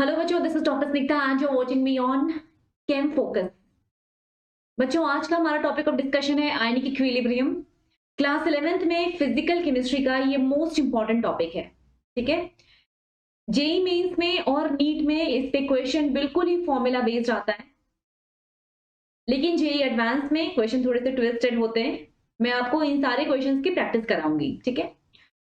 Hello बच्चों, this is doctor Snigdha and you are watching me on Chem Focus. बच्चों, आज का हमारा टॉपिक ऑफ डिस्कशन है आयनिक इक्विलिब्रियम। क्लास 11th में फिजिकल केमिस्ट्री का ये मोस्ट इंपॉर्टेंट टॉपिक है। ठीक है, जेई मेंस में और नीट में इस पे क्वेश्चन बिल्कुल ही फॉर्मूला बेस्ड आता है, लेकिन जेई एडवांस में क्वेश्चन थोड़े से ट्विस्टेड होते हैं। मैं आपको इन सारे क्वेश्चंस की प्रैक्टिस कराऊंगी। ठीक है,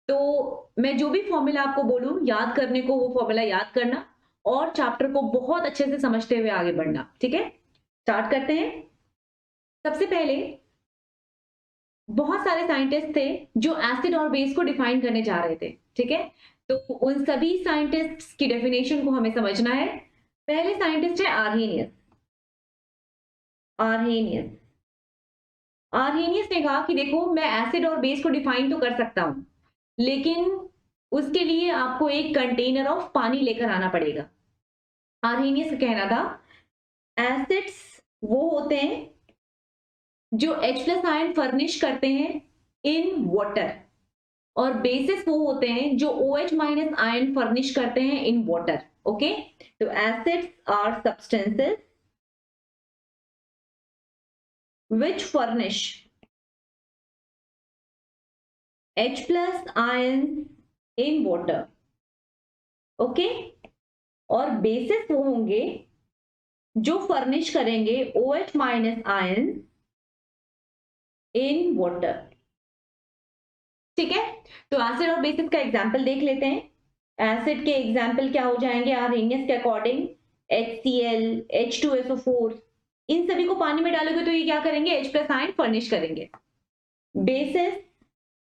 तो मैं जो भी फॉर्मूला आपको बोलूं याद करने को, वो फॉर्मूला याद करना और चैप्टर को बहुत अच्छे से समझते हुए आगे बढ़ना। ठीक है, स्टार्ट करते हैं। सबसे पहले बहुत सारे साइंटिस्ट थे जो एसिड और बेस को डिफाइन करने जा रहे थे। ठीक है, तो उन सभी साइंटिस्ट्स की डेफिनेशन को हमें समझना है। पहले साइंटिस्ट है आर्हेनियस। आर्हेनियस आर्हेनियस ने कहा कि देखो, मैं एसिड और बेस को डिफाइन तो कर सकता हूं, लेकिन उसके लिए आपको एक कंटेनर ऑफ पानी लेकर आना पड़ेगा। आर्हेनियस का कहना था एसिड्स वो होते हैं जो H प्लस आयन फर्निश करते हैं इन वाटर, और बेसिस वो होते हैं जो OH माइनस आयन फर्निश करते हैं इन वाटर। ओके, तो acids are substances which furnish H plus ion in water। Okay, और बेसिस वो होंगे जो फर्निश करेंगे OH minus ion in water. ठीक है, तो एसिड और बेसिस का एग्जांपल देख लेते हैं। एसिड के एग्जांपल क्या हो जाएंगे आर्हेनियस के अकॉर्डिंग? HCl, H2SO4। इन सभी को पानी में डालोगे तो ये क्या करेंगे? H प्लस आयन फर्निश करेंगे। बेसिस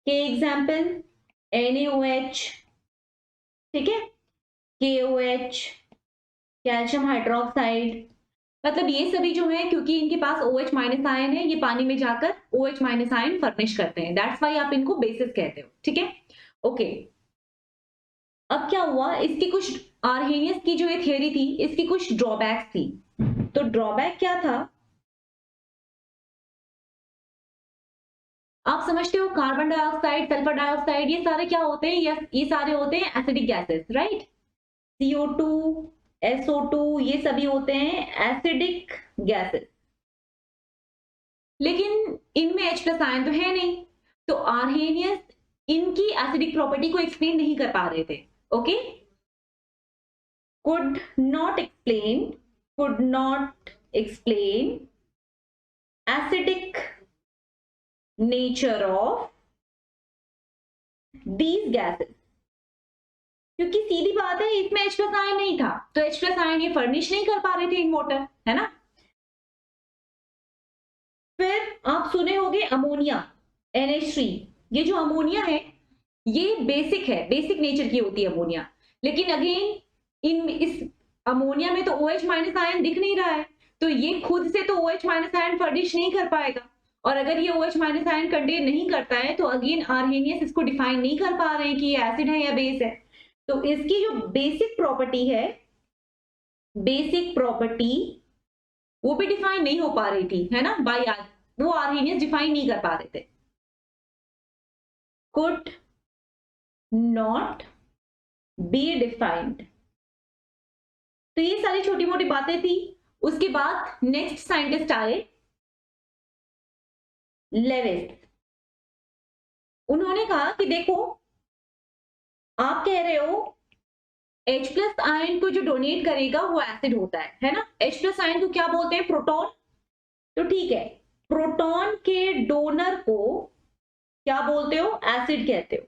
के एग्जांपल NaOH, ठीक है, KOH, कैल्शियम हाइड्रोक्साइड। मतलब ये सभी जो है, क्योंकि इनके पास OH माइनस आयन है, ये पानी में जाकर OH माइनस आयन फर्निश करते हैं। दैट्स व्हाई आप इनको बेसिस कहते हो। ठीक है, ओके। अब क्या हुआ, इसकी कुछ आर्हेनियस की जो ये थियरी थी, इसकी कुछ ड्रॉबैक्स थी। तो ड्रॉबैक क्या था? आप समझते हो, कार्बन डाइऑक्साइड, सल्फर डाइऑक्साइड, ये सारे क्या होते हैं? ये सारे होते हैं acidic gases, right? CO2, SO2, ये सभी होते हैं एसिडिक गैसेस, लेकिन इनमें H प्लस आयन तो है नहीं। तो आर्हेनियस इनकी एसिडिक प्रॉपर्टी को एक्सप्लेन नहीं कर पा रहे थे। Okay, could not explain acidic nature of these gases, क्योंकि सीधी बात है, इसमें H प्लस आयन नहीं था, तो H प्लस आयन ये फर्निश नहीं कर पा रहे थे इन वाटर, है ना? फिर आप सुने होंगे अमोनिया, NH3। ये जो अमोनिया है, ये बेसिक है, बेसिक नेचर की होती है अमोनिया, लेकिन अगेन इस अमोनिया में तो OH माइनस आयन दिख नहीं रहा है, तो ये खुद से तो OH माइनस आयन फर्निश नहीं कर पाएगा। और अगर ये OH माइनस आयन कंटेन नहीं करता है, तो अगेन आर्हेनियस इसको डिफाइन नहीं कर पा रहे हैं कि ये एसिड है या बेस है। तो इसकी जो बेसिक प्रॉपर्टी है, बेसिक प्रॉपर्टी वो भी डिफाइन नहीं हो पा रही थी, है ना? बाय वो आर्हेनियस डिफाइन नहीं कर पा रहे थे। Could not be defined. तो ये सारी छोटी मोटी बातें थी। उसके बाद नेक्स्ट साइंटिस्ट आए लेविस। उन्होंने कहा कि देखो, आप कह रहे हो H प्लस आयन को जो डोनेट करेगा वो एसिड होता है ना? H प्लस आयन को क्या बोलते हैं? प्रोटॉन। तो ठीक है, प्रोटॉन के डोनर को क्या बोलते हो? एसिड कहते हो।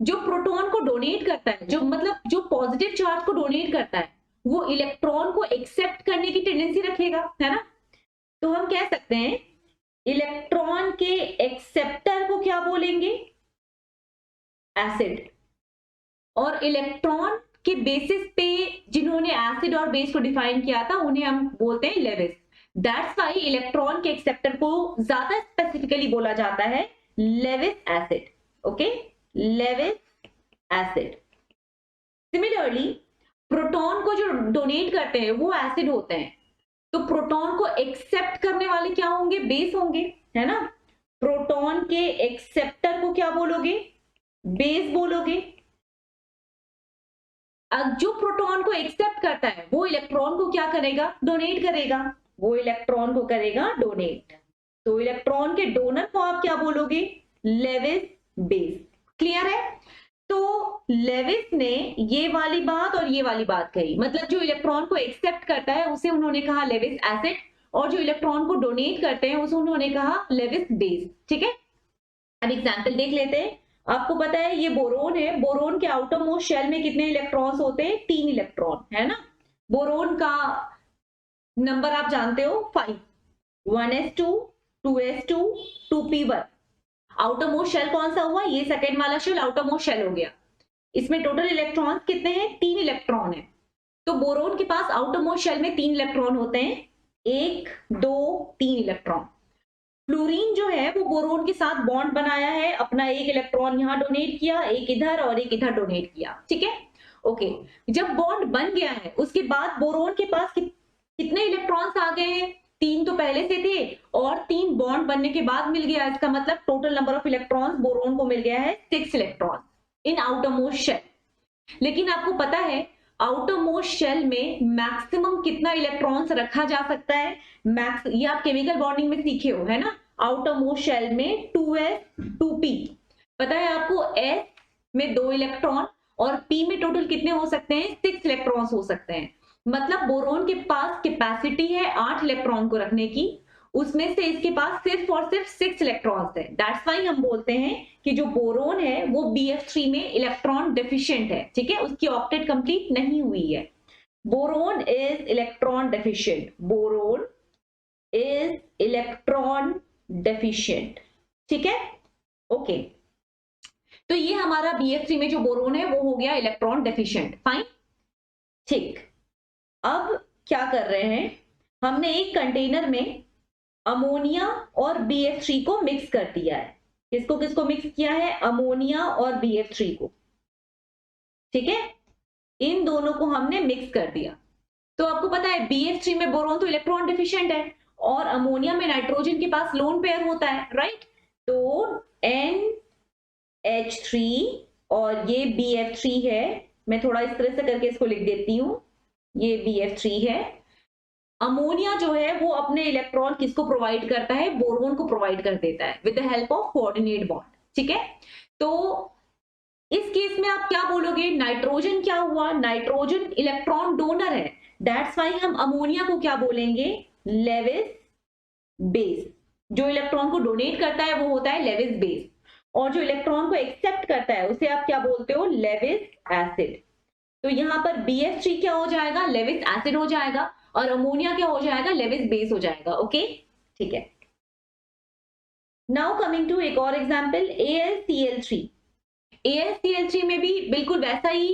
जो प्रोटॉन को डोनेट करता है, जो मतलब जो पॉजिटिव चार्ज को डोनेट करता है, वो इलेक्ट्रॉन को एक्सेप्ट करने की टेंडेंसी रखेगा, है ना? तो हम कह सकते हैं इलेक्ट्रॉन के एक्सेप्टर को क्या बोलेंगे? एसिड। और इलेक्ट्रॉन के बेसिस पे जिन्होंने एसिड और बेस को डिफाइन किया था, उन्हें हम बोलते हैं लेविस। दैट्स व्हाई इलेक्ट्रॉन के एक्सेप्टर को ज्यादा स्पेसिफिकली बोला जाता है Lewis acid. Okay, Lewis acid. Similarly proton को जो डोनेट करते हैं वो एसिड होते हैं, तो प्रोटॉन को एक्सेप्ट करने वाले क्या होंगे? बेस होंगे, है ना? प्रोटॉन के एक्सेप्टर को क्या बोलोगे? बेस बोलोगे। अब जो प्रोटॉन को एक्सेप्ट करता है वो इलेक्ट्रॉन को क्या करेगा, डोनेट करेगा, वो इलेक्ट्रॉन को करेगा डोनेट। तो इलेक्ट्रॉन के डोनर को आप क्या बोलोगे, लेविस बेस। क्लियर है? तो लेविस ने ये वाली बात और ये वाली बात कही, मतलब जो इलेक्ट्रॉन को एक्सेप्ट करता है उसे उन्होंने कहा लेविस एसिड, और जो इलेक्ट्रॉन को डोनेट करते हैं उसे उन्होंने कहा लेविस बेस। ठीक है, अब एग्जाम्पल देख लेते हैं। आपको पता है ये बोरोन है, बोरोन के आउटर मोस्ट शेल में कितने इलेक्ट्रॉन्स होते हैं, 3 इलेक्ट्रॉन, है ना। बोरोन का नंबर आप जानते हो 5, 1s2, 2s2, 2p1। Outer most shell कौन सा हुआ, ये सेकेंड वाला शेल आउटर मोस्ट शेल हो गया। इसमें टोटल इलेक्ट्रॉन्स कितने हैं, 3 इलेक्ट्रॉन है। तो बोरोन के पास आउटर मोस्ट शेल में 3 इलेक्ट्रॉन होते हैं, 1 2 3 इलेक्ट्रॉन। फ्लोरीन जो है वो बोरोन के साथ बॉन्ड बनाया है, अपना एक इलेक्ट्रॉन यहां डोनेट किया, एक इधर और एक इधर डोनेट किया। ठीक है, ओके। जब बॉन्ड बन गया है उसके बाद बोरोन के पास कितने इलेक्ट्रॉन्स आ गए हैं, 3 तो पहले से थे और 3 बॉन्ड बनने के बाद मिल गया। इसका मतलब total number of electrons boron को मिल गया है 6 electron in outer most shell. लेकिन आपको पता है आउटर मोस्ट शेल में मैक्सिमम कितना इलेक्ट्रॉन्स रखा जा सकता है, मैक्स, ये आप केमिकल बॉन्डिंग में सीखे हो, है ना। आउटर मोस्ट शेल में 2s 2p, पता है आपको, s में 2 इलेक्ट्रॉन और p में टोटल कितने हो सकते हैं, 6 इलेक्ट्रॉन्स हो सकते हैं। मतलब बोरोन के पास कैपेसिटी है 8 इलेक्ट्रॉन को रखने की, उसमें से इसके पास सिर्फ और सिर्फ 6 इलेक्ट्रॉन्स है। दैट्स व्हाई हम बोलते हैं कि जो बोरोन है वो BF3 में इलेक्ट्रॉन डेफिशिएंट है। ठीक है, उसकी ऑक्टेट कंप्लीट नहीं हुई है। Boron is electron deficient, boron is electron deficient. ठीक है, ओके। तो ये हमारा BF3 में जो बोरोन है वो हो गया इलेक्ट्रॉन डेफिशिएंट। फाइन, ठीक। अब क्या कर रहे हैं, हमने एक कंटेनर में अमोनिया और BF3 को मिक्स कर दिया है। किसको किसको मिक्स किया है, अमोनिया और BF3 को। ठीक है, इन दोनों को हमने मिक्स कर दिया। तो आपको पता है BF3 में बोरोन तो इलेक्ट्रॉन डेफिशिएंट है और अमोनिया में नाइट्रोजन के पास लोन पेयर होता है, राइट। तो NH3 और ये BF3 है, मैं थोड़ा इस तरह से करके इसको लिख देती हूं, ये BF3 है। अमोनिया जो है वो अपने इलेक्ट्रॉन किसको प्रोवाइड करता है, बोरोन को प्रोवाइड कर देता है with the help of coordinate bond. ठीक है, तो इस केस में आप क्या बोलोगे, नाइट्रोजन क्या हुआ, नाइट्रोजन इलेक्ट्रॉन डोनर है, दैट्स व्हाई हम अमोनिया को क्या बोलेंगे, लेविस बेस। जो इलेक्ट्रॉन को डोनेट करता है वो होता है लेविस बेस, और जो इलेक्ट्रॉन को एक्सेप्ट करता है उसे आप क्या बोलते हो, लेविस एसिड। तो यहां पर BF3 क्या हो जाएगा, लेविस एसिड हो जाएगा, और अमोनिया क्या हो जाएगा, लेविस बेस हो जाएगा। ओके, ठीक है। नाउ कमिंग टू एक और एग्जांपल, AlCl3। AlCl3 में भी बिल्कुल वैसा ही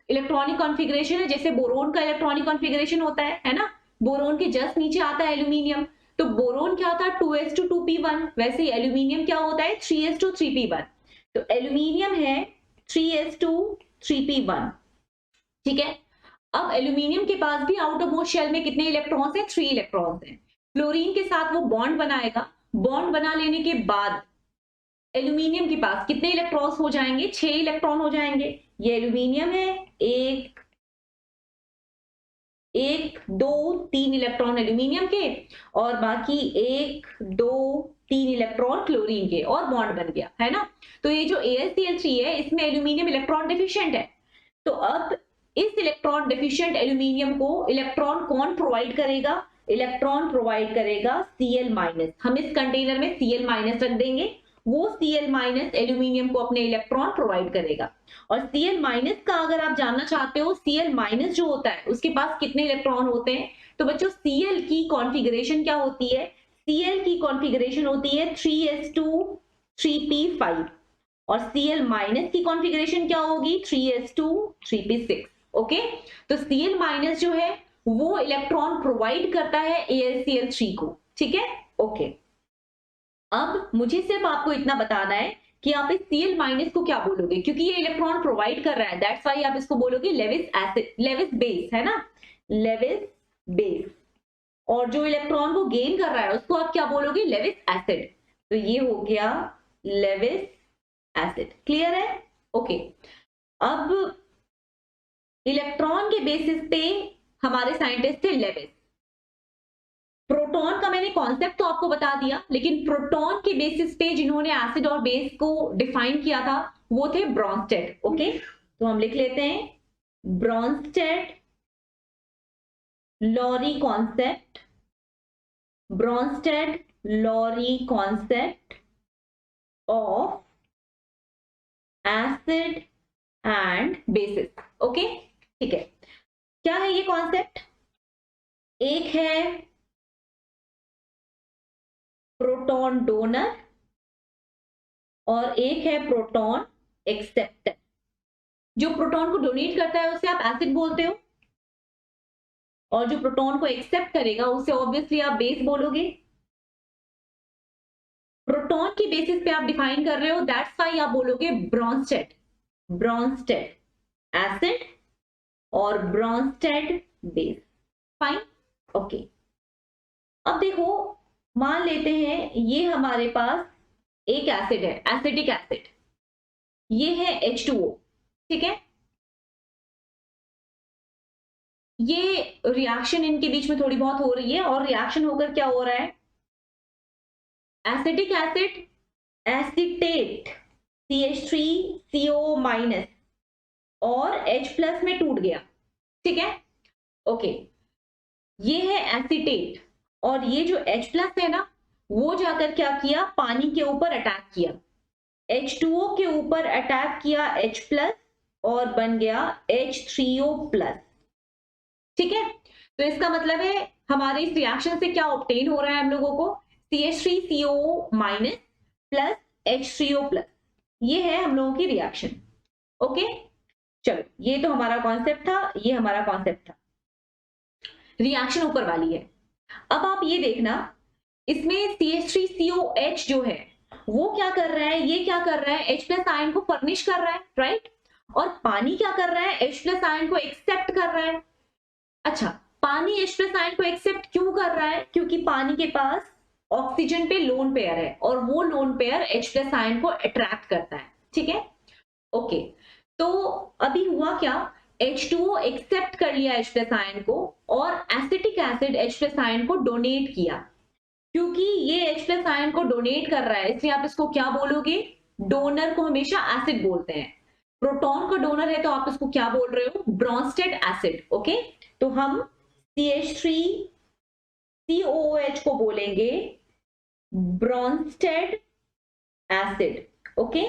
इलेक्ट्रॉनिक कॉन्फ़िगरेशन है जैसे बोरोन का इलेक्ट्रॉनिक कॉन्फ़िगरेशन होता है ना। बोरोन के जस्ट नीचे आता है एल्यूमिनियम, तो बोरोन क्या था 2s2 2p1, वैसे ही एल्यूमिनियम क्या होता है 3s2 3p1। तो एल्यूमिनियम है 3s2 3p1। ठीक है, अब एल्यूमिनियम के पास भी आउटर मोस्ट शेल में कितने इलेक्ट्रॉन्स हैं, 3 इलेक्ट्रॉन्स हैं। फ्लोरीन के साथ वो बॉन्ड बनाएगा, बॉन्ड बना लेने के बाद एल्यूमिनियम के पास कितने इलेक्ट्रॉन्स हो जाएंगे, 6 इलेक्ट्रॉन हो जाएंगे। ये एल्यूमिनियम है, 1 2 3 इलेक्ट्रॉन एल्यूमिनियम के, और बाकी 1 2 3 इलेक्ट्रॉन क्लोरीन के, और बॉन्ड बन गया, है ना। तो ये जो AlCl3 है इसमें एल्यूमिनियम इलेक्ट्रॉन डेफिशिएंट है। तो अब इस इलेक्ट्रॉन डेफिशिएंट एल्यूमिनियम को इलेक्ट्रॉन कौन प्रोवाइड करेगा, इलेक्ट्रॉन प्रोवाइड करेगा Cl-। हम इस कंटेनर में Cl- रख देंगे, वो Cl- एल्यूमिनियम को अपने इलेक्ट्रॉन प्रोवाइड करेगा। और Cl- का अगर आप जानना चाहते हो, Cl- जो होता है उसके पास कितने इलेक्ट्रॉन होते हैं, तो बच्चों Cl की कॉन्फ़िगरेशन क्या होती है, Cl की कॉन्फ़िगरेशन होती है 3s2 3p5, और Cl- की कॉन्फ़िगरेशन क्या होगी 3s2 3p6। ओके, तो Cl- जो है वो इलेक्ट्रॉन प्रोवाइड करता है AlCl3 को। ठीक है, ओके। अब मुझे सिर्फ आपको इतना बताना है कि आप इस Cl- को क्या बोलोगे, क्योंकि ये इलेक्ट्रॉन प्रोवाइड कर रहा है, दैट्स व्हाई आप इसको बोलोगे लेविस एसिड, लेविस बेस, है ना, लेविस बेस। और जो इलेक्ट्रॉन को गेन कर रहा है उसको आप क्या बोलोगे, लेविस एसिड। तो ये हो गया लेविस एसिड। क्लियर है, ओके। अब इलेक्ट्रॉन के बेसिस पे हमारे साइंटिस्ट थे लेविस। प्रोटॉन का मैंने कॉन्सेप्ट तो आपको बता दिया, लेकिन प्रोटॉन के बेसिस पे जिन्होंने एसिड और बेस को डिफाइन किया था वो थे ब्रॉन्स्टेड। ओके, तो हम लिख लेते हैं Bronsted Lowry concept, Bronsted Lowry concept of acid and bases. Okay, ठीक है। क्या है ये कॉन्सेप्ट? एक है प्रोटॉन डोनर और एक है प्रोटॉन एक्सेप्टर। जो प्रोटॉन को डोनेट करता है उसे आप एसिड बोलते हो, और जो प्रोटॉन को एक्सेप्ट करेगा उसे ऑब्वियसली आप बेस बोलोगे। प्रोटॉन की बेसिस पे आप डिफाइन कर रहे हो, दैट्स व्हाई आप बोलोगे ब्रॉन्स्टेड, ब्रॉन्स्टेड एसिड और ब्रॉन्स्टेड बेस। Fine, okay. अब देखो, मान लेते हैं ये हमारे पास एक एसिड है, एसिटिक एसिड, ये है H2O, ठीक है। ये रिएक्शन इनके बीच में थोड़ी बहुत हो रही है, और रिएक्शन होकर क्या हो रहा है, acetic acid acetate CH3CO minus और H प्लस में टूट गया, ठीक है। ओके, ये है एसिटेट, और ये जो H प्लस है ना, वो जाकर क्या किया, पानी के ऊपर अटैक किया, H2O के ऊपर अटैक किया H प्लस, और बन गया H3O प्लस, ठीक है। तो इसका मतलब है हमारे इस रिएक्शन से क्या ऑब्टेन हो रहा है हम लोगों को, CH3CO minus plus H3O plus, ये है हम लोगों की रिएक्शन। ओके, चलो, ये तो हमारा कॉन्सेप्ट था, ये हमारा कॉन्सेप्ट था, रिएक्शन ऊपर वाली है। अब आप ये देखना, इसमें CH3COH जो है वो क्या कर रहा है, ये क्या कर रहा है, H प्लस आयन को फर्निश कर रहा है, राइट। और पानी क्या कर रहा है, H प्लस आयन को एक्सेप्ट कर रहा है। अच्छा, पानी H प्लस आयन को एक्सेप्ट क्यों कर रहा है, क्योंकि पानी के पास ऑक्सीजन पे लोन पेयर है, और वो lone pair H plus ion को अट्रैक्ट करता है, ठीक है। ओके, तो अभी हुआ क्या, H2O एक्सेप्ट कर लिया H प्लस आयन को, और acetic acid H plus ion को डोनेट किया। क्योंकि ये H प्लस आयन को डोनेट कर रहा है, इसलिए आप इसको क्या बोलोगे, डोनर को हमेशा एसिड बोलते हैं। प्रोटॉन का डोनर है तो आप इसको क्या बोल रहे हो, ब्रॉन्स्टेड एसिड। ओके, तो हम CH3COOH को बोलेंगे ब्रॉन्स्टेड एसिड। ओके,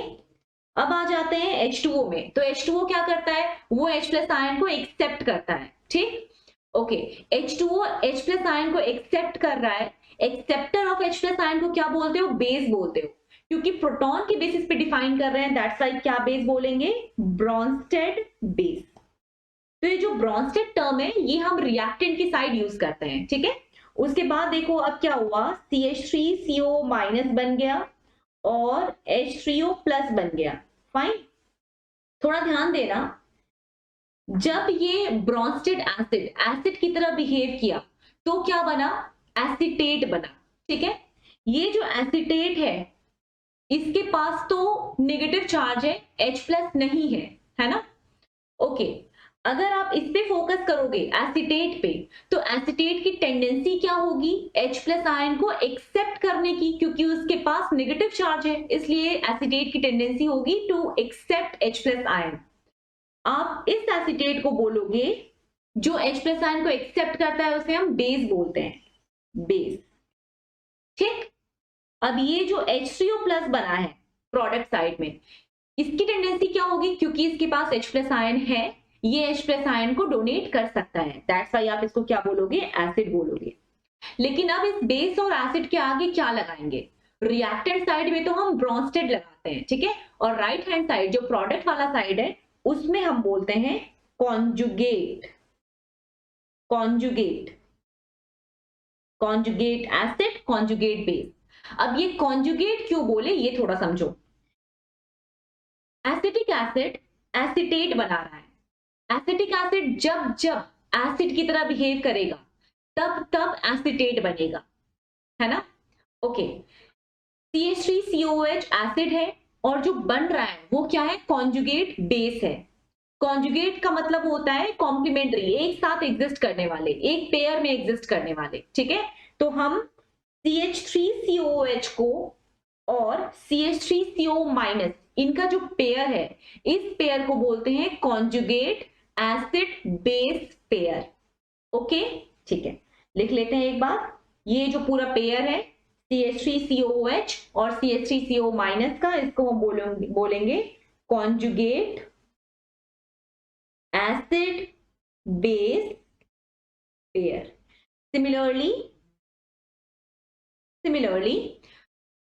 अब आ जाते हैं H2O में। तो H2O क्या करता है, वो H प्लस आयन को एक्सेप्ट करता है, ठीक। Okay, H2O H plus ion को एक्सेप्ट कर रहा है, acceptor of H plus ion को क्या बोलते हो, बेस बोलते हो, क्योंकि प्रोटॉन के बेसिस पे डिफाइन कर रहे हैं, दैट्स व्हाई क्या बेस बोलेंगे, ब्रॉन्स्टेड बेस। तो ये जो ब्रॉन्स्टेड टर्म है ये हम रिएक्टेंट की साइड यूज करते हैं, ठीक है। उसके बाद देखो अब क्या हुआ, CH3CO माइनस बन गया और H3O प्लस बन गया। फाइन, थोड़ा ध्यान देना, जब ये ब्रॉन्स्टेड एसिड एसिड की तरह बिहेव किया तो क्या बना, एसिटेट बना, ठीक है। ये जो एसिटेट है इसके पास तो नेगेटिव चार्ज है, H प्लस नहीं है ना। ओके, अगर आप इस पे फोकस करोगे एसिटेट पे, तो एसिटेट की टेंडेंसी क्या होगी, H प्लस आयन को एक्सेप्ट करने की, क्योंकि उसके पास नेगेटिव चार्ज है, इसलिए एसिटेट की टेंडेंसी होगी to accept H plus ion. आप इस एसिटेट को बोलोगे, जो H प्लस आयन को एक्सेप्ट करता है उसे हम बेस बोलते हैं, बेस, ठीक। अब ये जो H3O प्लस बना है प्रोडक्ट साइड में, इसकी टेंडेंसी क्या होगी, क्योंकि इसके पास H प्लस आयन है, ये H प्लस आयन को डोनेट कर सकता है, दैट्स व्हाई आप इसको क्या बोलोगे, एसिड बोलोगे। लेकिन अब इस बेस और एसिड के आगे क्या लगाएंगे, रिएक्टेंट साइड में तो हम ब्रॉन्स्टेड लगाते हैं, ठीक है। और राइट हैंड साइड जो प्रोडक्ट वाला साइड है उसमें हम बोलते हैं conjugate, conjugate, conjugate acid, conjugate base. अब ये कॉन्जुगेट क्यों बोले ये थोड़ा समझो। एसिटिक एसिड एसिटेट बना रहा है, एसिटिक एसिड जब जब एसिड की तरह बिहेव करेगा तब तब एसिटेट बनेगा, है ना। ओके, CH3COH एसिड है, और जो बन रहा है वो क्या है, कॉन्जुगेट बेस है। कॉन्जुगेट का मतलब होता है कॉम्प्लीमेंट्री, एक साथ एग्जिस्ट करने वाले, एक पेयर में एग्जिस्ट करने वाले, ठीक है। तो हम CH3COOH को और CH3CO माइनस, इनका जो पेयर है, इस पेयर को बोलते हैं conjugate acid base pair. Okay, ठीक है, लिख लेते हैं एक बार। ये जो पूरा पेयर है CH3COOH और CH3CO माइनस का, इसको हम बोलेंगे conjugate acid base pair. Similarly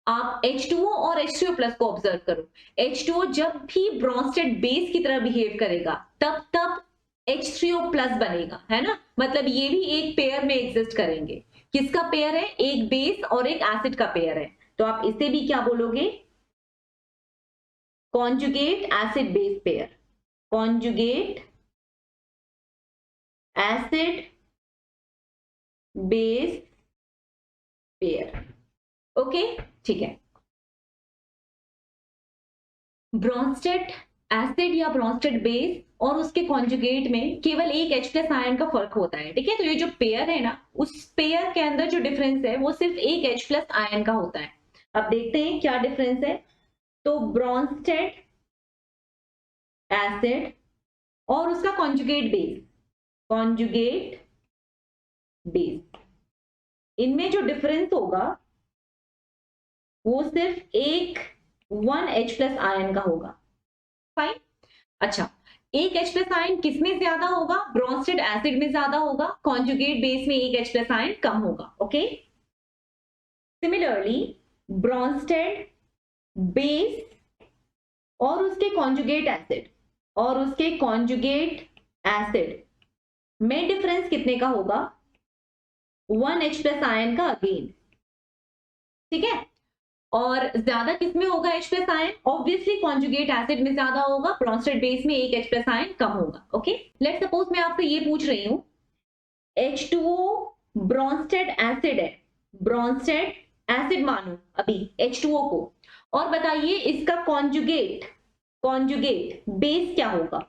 आप H2O और H3O प्लस को ऑब्जर्व करो। H2O जब भी ब्रोंस्टेड बेस की तरह बिहेव करेगा तब H3O प्लस बनेगा, है ना। मतलब ये भी एक पेयर में एग्जिस्ट करेंगे। किसका पेयर है? एक बेस और एक एसिड का पेयर है। तो आप इसे भी क्या बोलोगे? Conjugate acid base pair, conjugate acid base pair. Okay, ठीक है। ब्रोंस्टेड एसिड या ब्रोंस्टेड बेस और उसके कॉन्जुगेट में केवल एक H प्लस आयन का फर्क होता है, ठीक है। तो ये जो पेयर है ना, उस पेयर के अंदर जो डिफरेंस है वो सिर्फ एक H प्लस आयन का होता है। अब देखते हैं क्या डिफरेंस है। तो ब्रोंस्टेड एसिड और उसका कॉन्जुगेट बेस, इनमें जो डिफरेंस होगा वो सिर्फ एक 1 H प्लस आयन का होगा। फाइन। अच्छा, एक H प्लस आयन किसमें ज्यादा होगा? ब्रोंस्टेड एसिड में ज्यादा होगा, कॉन्जुगेट बेस में एक H प्लस आयन कम होगा। ओके, सिमिलरली ब्रोंस्टेड बेस और उसके कॉन्जुगेट एसिड में डिफरेंस कितने का होगा? 1 H प्लस आयन का अगेन, ठीक है। और ज्यादा किसमें होगा H plus ion? Obviously conjugate acid में ज्यादा होगा, ब्रोंस्टेड बेस में एक H प्लस आयन कम होगा। ओके, लेट्स सपोज मैं आपसे ये पूछ रही हूं, H2O ब्रोंस्टेड एसिड है, ब्रोंस्टेड एसिड मानो अभी H2O को, और बताइए इसका कॉन्जुगेट बेस क्या होगा?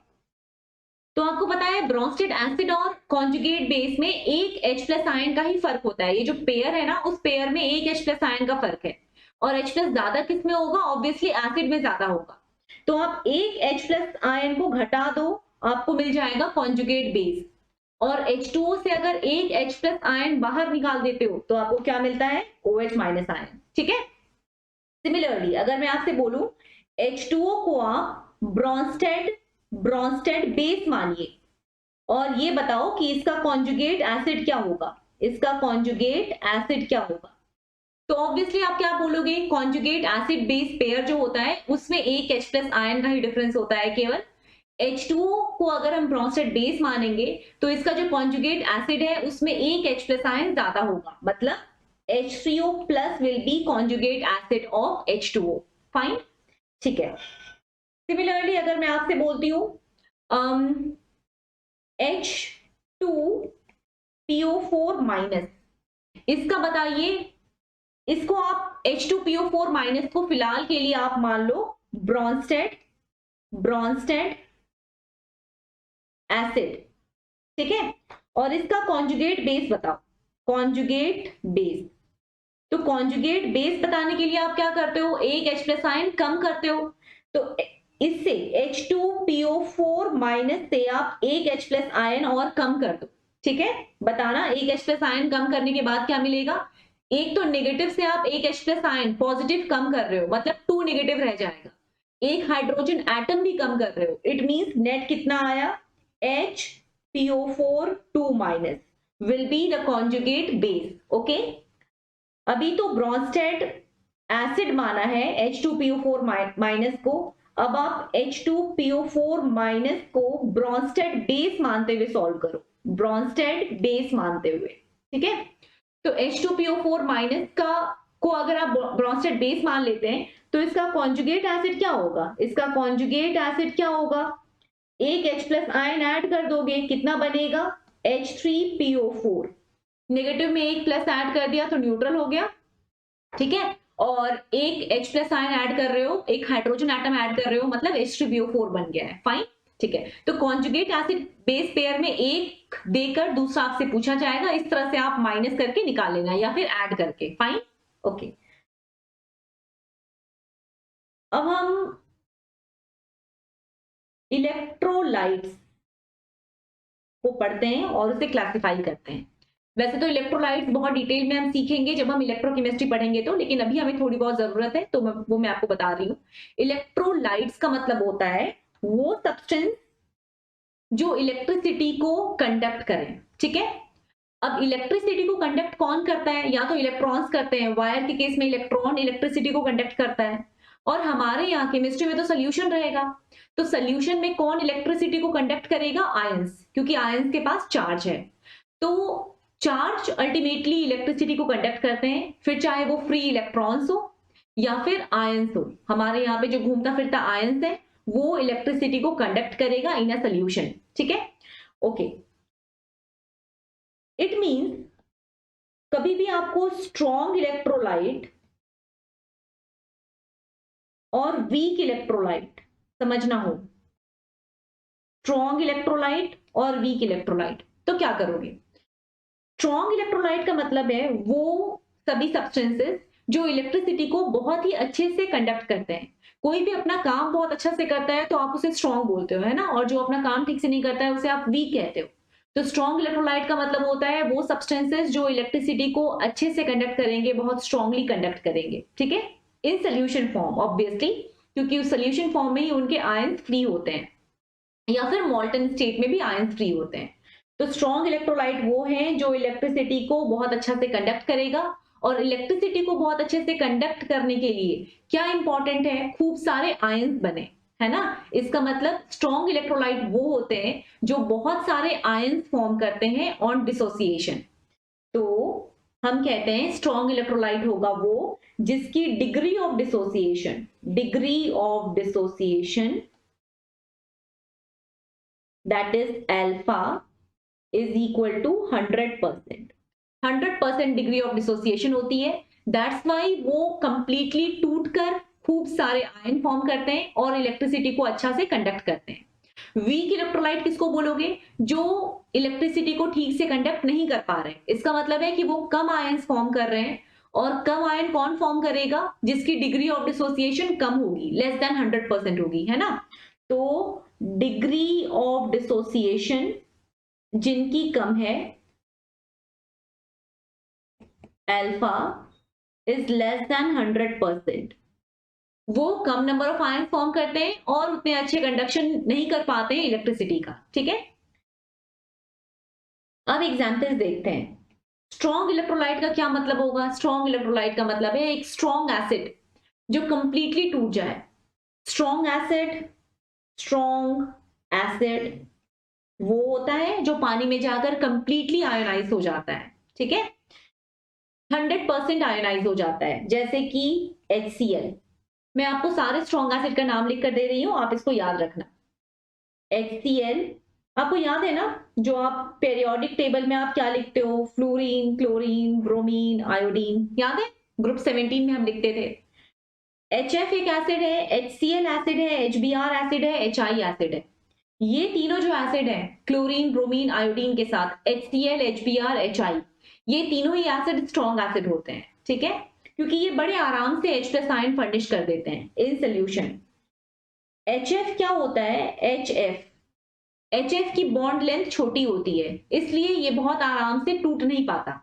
तो आपको पता है ब्रोंस्टेड एसिड और कॉन्जुगेट बेस में एक H प्लस आयन का ही फर्क होता है। ये जो पेयर है ना, उस पेयर में एक H प्लस आयन का फर्क है। और H प्लस ज्यादा किस में होगा? ऑब्वियसली एसिड में ज्यादा होगा। तो आप एक H प्लस आयन को घटा दो, आपको मिल जाएगा कॉन्जुगेट बेस। और H2O से अगर एक H प्लस आयन बाहर निकाल देते हो तो आपको क्या मिलता है? OH माइनस आयन, ठीक है। सिमिलरली अगर मैं आपसे बोलूं H2O को आप ब्रोंस्टेड बेस मानिए और ये बताओ कि इसका कॉन्जुगेट एसिड क्या होगा, तो ऑब्वियसली आप क्या बोलोगे? कॉन्जुगेट एसिड बेस पेयर जो होता है उसमें एक H प्लस आयन का ही डिफरेंस होता है केवल। H2O को अगर हम ब्रोंस्टेड बेस मानेंगे तो इसका जो कॉन्जुगेट एसिड है उसमें एक H प्लस आयन ज्यादा होगा, मतलब H3O plus will be conjugate acid of H2O। Fine, ठीक है। सिमिलरली अगर मैं आपसे बोलती हूँ H2PO4 माइनस, इसका बताइए, इसको आप H2PO4 माइनस को फिलहाल के लिए आप मान लो ब्रोंस्टेड एसिड, ठीक है। और इसका कॉन्जुगेट बेस बताओ, तो कॉन्जुगेट बेस बताने के लिए आप क्या करते हो? एक H प्लस आयन कम करते हो। तो इससे H2PO4 माइनस से आप एक H प्लस आयन और कम कर दो, ठीक है। बताना, एक H प्लस आयन कम करने के बाद क्या मिलेगा? एक तो नेगेटिव से आप एक H प्लस आयन पॉजिटिव कम कर रहे हो, मतलब 2 नेगेटिव रह जाएगा। एक हाइड्रोजन एटम भी कम कर रहे हो, इट मींस नेट कितना आया? HPO4 2 minus will be the conjugate base. Okay, अभी तो ब्रोंस्टेड एसिड माना है H2PO4 माइनस को, अब आप H2PO4 माइनस को ब्रोंस्टेड बेस मानते हुए सॉल्व करो, ब्रोंस्टेड बेस मानते हुए, ठीक है। तो H2PO4 माइनस को अगर आप ब्रोंस्टेड बेस मान लेते हैं तो इसका कॉन्जुगेट एसिड क्या होगा? एक H प्लस आयन ऐड कर दोगे, कितना बनेगा? H3PO4, नेगेटिव में एक प्लस ऐड कर दिया तो न्यूट्रल हो गया, ठीक है। और एक H प्लस आयन ऐड कर रहे हो, एक हाइड्रोजन एटम ऐड कर रहे हो, मतलब H3PO4 बन गया है। फाइन, ठीक है, तो कॉन्जुगेट एसिड बेस पेयर में एक देकर दूसरा आपसे पूछा जाएगा, इस तरह से आप माइनस करके निकाल लेना या फिर ऐड करके, फाइन, ओके। अब हम इलेक्ट्रोलाइट्स को पढ़ते हैं और उसे क्लासिफाई करते हैं। वैसे तो इलेक्ट्रोलाइट्स बहुत डिटेल में हम सीखेंगे जब हम इलेक्ट्रोकेमिस्ट्री पढ़ेंगे तो, लेकिन अभी हमें थोड़ी बहुत जरूरत है तो वो मैं आपको बता रही हूँ। इलेक्ट्रोलाइट्स का मतलब होता है वो सब्सटेंस जो इलेक्ट्रिसिटी को कंडक्ट करें, ठीक है। अब इलेक्ट्रिसिटी को कंडक्ट कौन करता है? या तो इलेक्ट्रॉन्स करते हैं, वायर के केस में इलेक्ट्रॉन इलेक्ट्रिसिटी को कंडक्ट करता है, और हमारे यहाँ केमिस्ट्री में तो सोल्यूशन रहेगा, तो सोल्यूशन में कौन इलेक्ट्रिसिटी को कंडक्ट करेगा? आयंस, क्योंकि आयंस के पास चार्ज है। तो चार्ज अल्टीमेटली इलेक्ट्रिसिटी को कंडक्ट करते हैं, फिर चाहे वो फ्री इलेक्ट्रॉन्स हो या फिर आयंस हो। हमारे यहाँ पे जो घूमता फिरता आयंस है वो इलेक्ट्रिसिटी को कंडक्ट करेगा इन अ सोल्यूशन, ठीक है, ओके। इट मींस कभी भी आपको स्ट्रॉन्ग इलेक्ट्रोलाइट और वीक इलेक्ट्रोलाइट समझना हो, स्ट्रॉन्ग इलेक्ट्रोलाइट और वीक इलेक्ट्रोलाइट, तो क्या करोगे? स्ट्रॉन्ग इलेक्ट्रोलाइट का मतलब है वो सभी सब्सटेंसेस जो इलेक्ट्रिसिटी को बहुत ही अच्छे से कंडक्ट करते हैं। कोई भी अपना काम बहुत अच्छा से करता है तो आप उसे स्ट्रॉन्ग बोलते हो, है ना, और जो अपना काम ठीक से नहीं करता है उसे आप वीक कहते हो। तो स्ट्रॉन्ग इलेक्ट्रोलाइट का मतलब होता है वो सब्सटेंसेस जो इलेक्ट्रिसिटी को अच्छे से कंडक्ट करेंगे, बहुत स्ट्रांगली कंडक्ट करेंगे, ठीक है, इन सोल्यूशन फॉर्म ऑब्वियसली, क्योंकि उस सोल्यूशन फॉर्म में ही उनके आयंस फ्री होते हैं, या फिर मॉल्टन स्टेट में भी आयंस फ्री होते हैं। तो स्ट्रॉन्ग इलेक्ट्रोलाइट वो हैं जो इलेक्ट्रिसिटी को बहुत अच्छा से कंडक्ट करेगा, और इलेक्ट्रिसिटी को बहुत अच्छे से कंडक्ट करने के लिए क्या इंपॉर्टेंट है? खूब सारे आयंस बने, है ना। इसका मतलब स्ट्रॉन्ग इलेक्ट्रोलाइट वो होते हैं जो बहुत सारे आयंस फॉर्म करते हैं ऑन डिसोसिएशन। तो हम कहते हैं स्ट्रॉन्ग इलेक्ट्रोलाइट होगा वो जिसकी degree of dissociation that is alpha is equal to 100%। 100% degree of dissociation होती है, दैट्स वाई वो कंप्लीटली टूटकर खूब सारे आयन फॉर्म करते हैं और इलेक्ट्रिसिटी को अच्छा से कंडक्ट करते हैं। वीक इलेक्ट्रोलाइट किसको बोलोगे? जो इलेक्ट्रिसिटी को ठीक से कंडक्ट नहीं कर पा रहे, इसका मतलब है कि वो कम आयंस फॉर्म कर रहे हैं, और कम आयन कौन फॉर्म करेगा? जिसकी डिग्री ऑफ डिसोसिएशन कम होगी, लेस देन 100% होगी, है ना। तो डिग्री ऑफ डिसोसिएशन जिनकी कम है, अल्फा इज लेस देन 100%, वो कम नंबर ऑफ आयन फॉर्म करते हैं और उतने अच्छे कंडक्शन नहीं कर पाते हैं इलेक्ट्रिसिटी का, ठीक है। अब एग्जाम्पल्स देखते हैं। स्ट्रॉन्ग इलेक्ट्रोलाइट का क्या मतलब होगा? स्ट्रॉन्ग इलेक्ट्रोलाइट का मतलब है एक स्ट्रॉन्ग एसिड जो कंप्लीटली टूट जाए। स्ट्रॉन्ग एसिड वो होता है जो पानी में जाकर कंप्लीटली आयोनाइज हो जाता है, ठीक है, 100% आयोनाइज हो जाता है, जैसे कि HCl। मैं आपको सारे स्ट्रॉन्ग एसिड का नाम लिख कर दे रही हूं, आप इसको याद रखना। HCl आपको याद है ना, जो आप पेरियोडिक टेबल में आप क्या लिखते हो? फ्लोरीन, क्लोरीन, ब्रोमीन, आयोडीन, याद है? ग्रुप 17 में हम लिखते थे। HF एक एसिड है, HCl एसिड है, HBr एसिड है, HI एसिड है। ये तीनों जो एसिड है क्लोरीन, ब्रोमीन, आयोडीन के साथ HCl, HBr, HI, ये तीनों ही एसिड स्ट्रॉन्ग एसिड होते हैं, ठीक है, क्योंकि ये बड़े आराम से H+ आयन फर्निश कर देते हैं इन सोल्यूशन। HF क्या होता है? HF की बॉन्ड लेंथ छोटी होती है, इसलिए ये बहुत आराम से टूट नहीं पाता।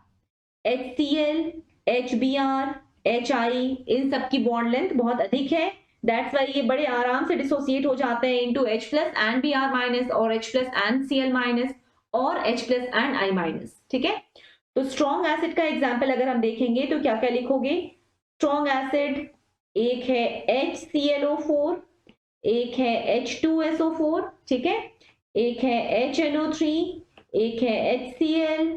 HCl, HBr, HI इन सब की बॉन्ड लेंथ बहुत अधिक है, दैट्स वाई ये बड़े आराम से डिसोसिएट हो जाते हैं इनटू H+ and Br- और H+ and Cl- और H+ and I-, ठीक है। तो स्ट्रॉन्ग एसिड का एग्जांपल अगर हम देखेंगे तो क्या क्या लिखोगे? स्ट्रॉन्ग एसिड एक है HClO4, एक है H2SO4, ठीक है, एक है HNO3, एक है HCl,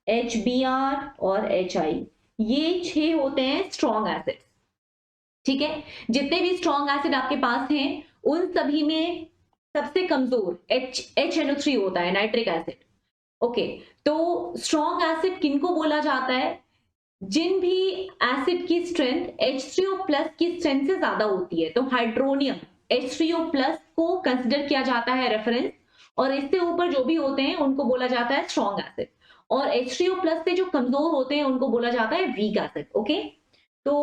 HBr और HI। ये 6 होते हैं स्ट्रॉन्ग एसिड, ठीक है। जितने भी स्ट्रॉन्ग एसिड आपके पास हैं उन सभी में सबसे कमजोर HNO3 होता है, नाइट्रिक एसिड, ओके। तो स्ट्रॉन्ग एसिड किनको बोला जाता है? जिन भी एसिड की स्ट्रेंथ H3O+ की स्ट्रेंथ से ज्यादा होती है, तो हाइड्रोनियम H3O प्लस को कंसिडर किया जाता है रेफरेंस, और इससे ऊपर जो भी होते हैं उनको बोला जाता है स्ट्रॉन्ग एसिड, और H3O प्लस से जो कमजोर होते हैं उनको बोला जाता है वीक एसिड। ओके, तो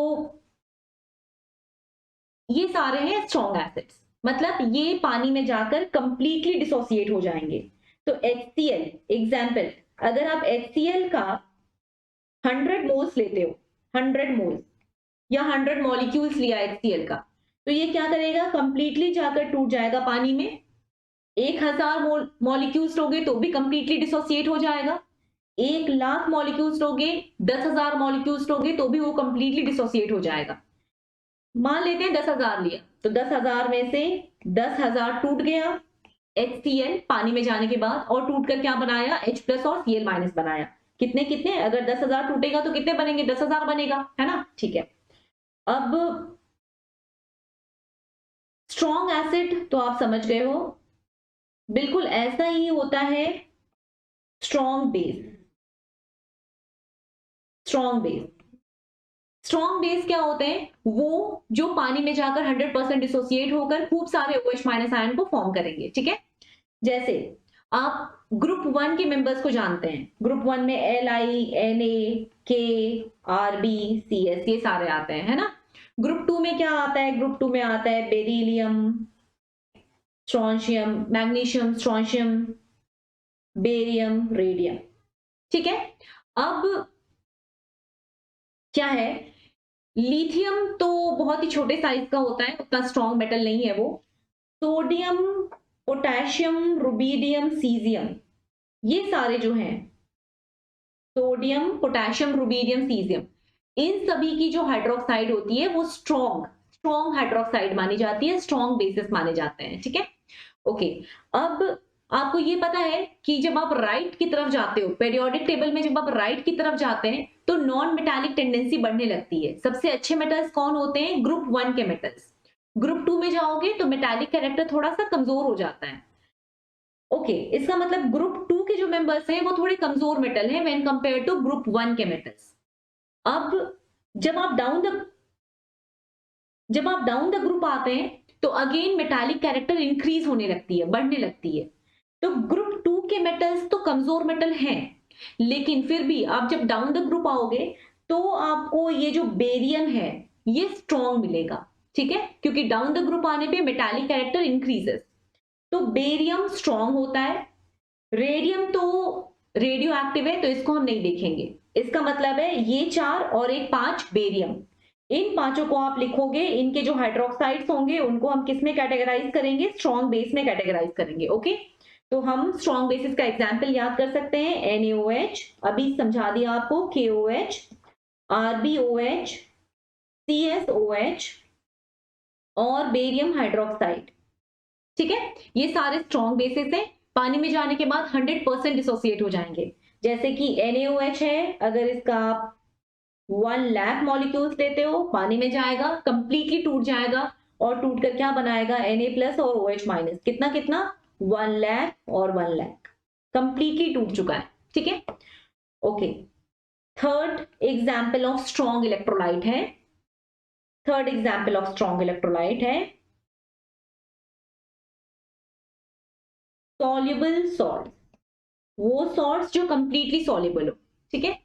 ये सारे हैं स्ट्रॉन्ग एसिड्स, मतलब ये पानी में जाकर कंप्लीटली डिसोसिएट हो जाएंगे। तो HCl एग्जाम्पल, अगर आप HCl का 100 मोल्स लेते हो, 100 मोल्स या 100 मॉलिक्यूल्स लिया HCl का, तो ये क्या करेगा, कंप्लीटली जाकर टूट जाएगा पानी में। 1000 मॉलिक्यूल्स लोगे तो भी कंप्लीटली डिसोसिएट हो जाएगा। 1,00,000 मॉलिक्यूल्स लोगे, 10,000 मॉलिक्यूल्स लोगे तो भी वो कंप्लीटली डिसोसिएट हो जाएगा। मान लेते हैं 10,000 लिया, तो 10,000 में से 10,000 टूट गया HCl पानी में जाने के बाद, और टूट कर क्या बनाया, H प्लस और Cl माइनस बनाया। कितने कितने, अगर 10,000 टूटेगा तो कितने बनेंगे, 10,000 बनेगा, है ना। ठीक है, अब स्ट्रॉन्ग एसिड तो आप समझ गए हो, बिल्कुल ऐसा ही होता है strong base. Strong base, strong base क्या होते हैं, वो जो पानी में जाकर 100% डिसोसिएट होकर खूब सारे OH माइनस आयन को फॉर्म करेंगे। ठीक है, जैसे आप ग्रुप 1 के मेंबर्स को जानते हैं, ग्रुप 1 में Li, Na, K, Rb, Cs ये सारे आते हैं, है ना। ग्रुप 2 में क्या आता है, ग्रुप 2 में आता है beryllium, strontium, magnesium, strontium, barium, radium. ठीक है, अब क्या है, लिथियम तो बहुत ही छोटे साइज का होता है, उतना स्ट्रॉन्ग मेटल नहीं है वो। सोडियम, पोटेशियम, रुबीडियम, सीजियम, ये सारे जो हैं, सोडियम, पोटेशियम, रुबीडियम, सीजियम, इन सभी की जो हाइड्रोक्साइड होती है वो स्ट्रॉन्ग हाइड्रोक्साइड मानी जाती है, स्ट्रॉन्ग बेसिस माने जाते हैं। ठीक है, ओके, अब आपको ये पता है कि जब आप राइट की तरफ जाते हो, पेरियोडिक टेबल में जब आप राइट की तरफ जाते हैं तो नॉन मेटालिक टेंडेंसी बढ़ने लगती है। सबसे अच्छे मेटल्स कौन होते हैं, ग्रुप 1 के मेटल्स। ग्रुप 2 में जाओगे तो मेटालिक कैरेक्टर थोड़ा सा कमजोर हो जाता है। ओके, इसका मतलब ग्रुप 2 के जो मेंबर्स हैं वो थोड़े कमजोर मेटल हैं व्हेन कंपेयर टू ग्रुप 1 के मेटल्स। अब जब आप डाउन द ग्रुप आते हैं तो अगेन मेटालिक कैरेक्टर इंक्रीज होने लगती है, बढ़ने लगती है। तो ग्रुप 2 के मेटल्स तो कमजोर मेटल हैं, लेकिन फिर भी आप जब डाउन द ग्रुप आओगे तो आपको ये जो बेरियम है ये स्ट्रॉन्ग मिलेगा। ठीक है, क्योंकि डाउन द ग्रुप आने पे मेटालिक कैरेक्टर इंक्रीजेस, तो बेरियम स्ट्रॉन्ग होता है। रेडियम तो रेडियो एक्टिव है तो इसको हम नहीं देखेंगे, इसका मतलब है ये 4 और एक 5 बेरियम, इन पांचों को आप लिखोगे, इनके जो हाइड्रोक्साइड्स होंगे उनको हम किस में कैटेगराइज करेंगे, स्ट्रॉन्ग बेस में कैटेगराइज करेंगे। ओके, तो हम स्ट्रॉन्ग बेसिस का एग्जांपल याद कर सकते हैं, NaOH अभी समझा दिया आपको, KOH, RbOH, CSOH और बेरियम हाइड्रोक्साइड। ठीक है, ये सारे स्ट्रॉन्ग बेसिस हैं, पानी में जाने के बाद 100% डिसोसिएट हो जाएंगे। जैसे कि NaOH है, अगर इसका आप 1,00,000 मॉलिक्यूल्स लेते हो, पानी में जाएगा, कंप्लीटली टूट जाएगा, और टूट कर क्या बनाएगा, Na प्लस और OH माइनस, कितना कितना, 1,00,000 और 1,00,000, कंप्लीटली टूट चुका है। ठीक है, okay, third example of strong electrolyte है, third example of strong electrolyte है सॉल्युबल सॉल्ट, वो सॉल्ट्स जो कंप्लीटली सॉल्युबल हो। ठीक है,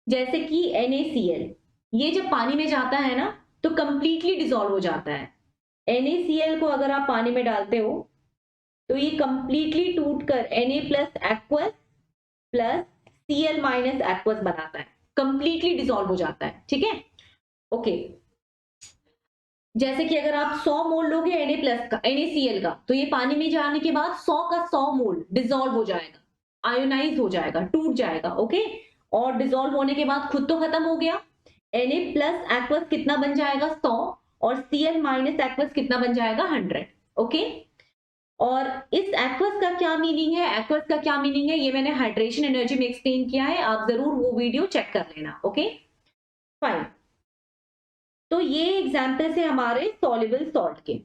जैसे कि NaCl, ये जब पानी में जाता है ना तो कंप्लीटली डिसॉल्व हो जाता है। NaCl को अगर आप पानी में डालते हो तो ये कंप्लीटली टूटकर Na plus aqueous plus Cl minus aqueous बनाता है, कंप्लीटली डिसॉल्व हो जाता है। ठीक है, ओके, जैसे कि अगर आप 100 मोल लोगे Na प्लस का, NaCl का, तो ये पानी में जाने के बाद 100 का 100 मोल डिसॉल्व हो जाएगा, आयोनाइज हो जाएगा, टूट जाएगा। ओके, और डिसॉल्व होने के बाद खुद तो खत्म हो गया, Na प्लस एक्वस कितना बन जाएगा, 100, और Cl माइनस एक्वस कितना बन जाएगा, 100। ओके, और इस एक्वस का क्या मीनिंग है, एक्वस का क्या मीनिंग है, ये मैंने हाइड्रेशन एनर्जी में एक्सप्लेन किया है, आप जरूर वो वीडियो चेक कर लेना। ओके, फाइन, तो ये एग्जाम्पल्स है हमारे सॉल्युबल सॉल्ट के।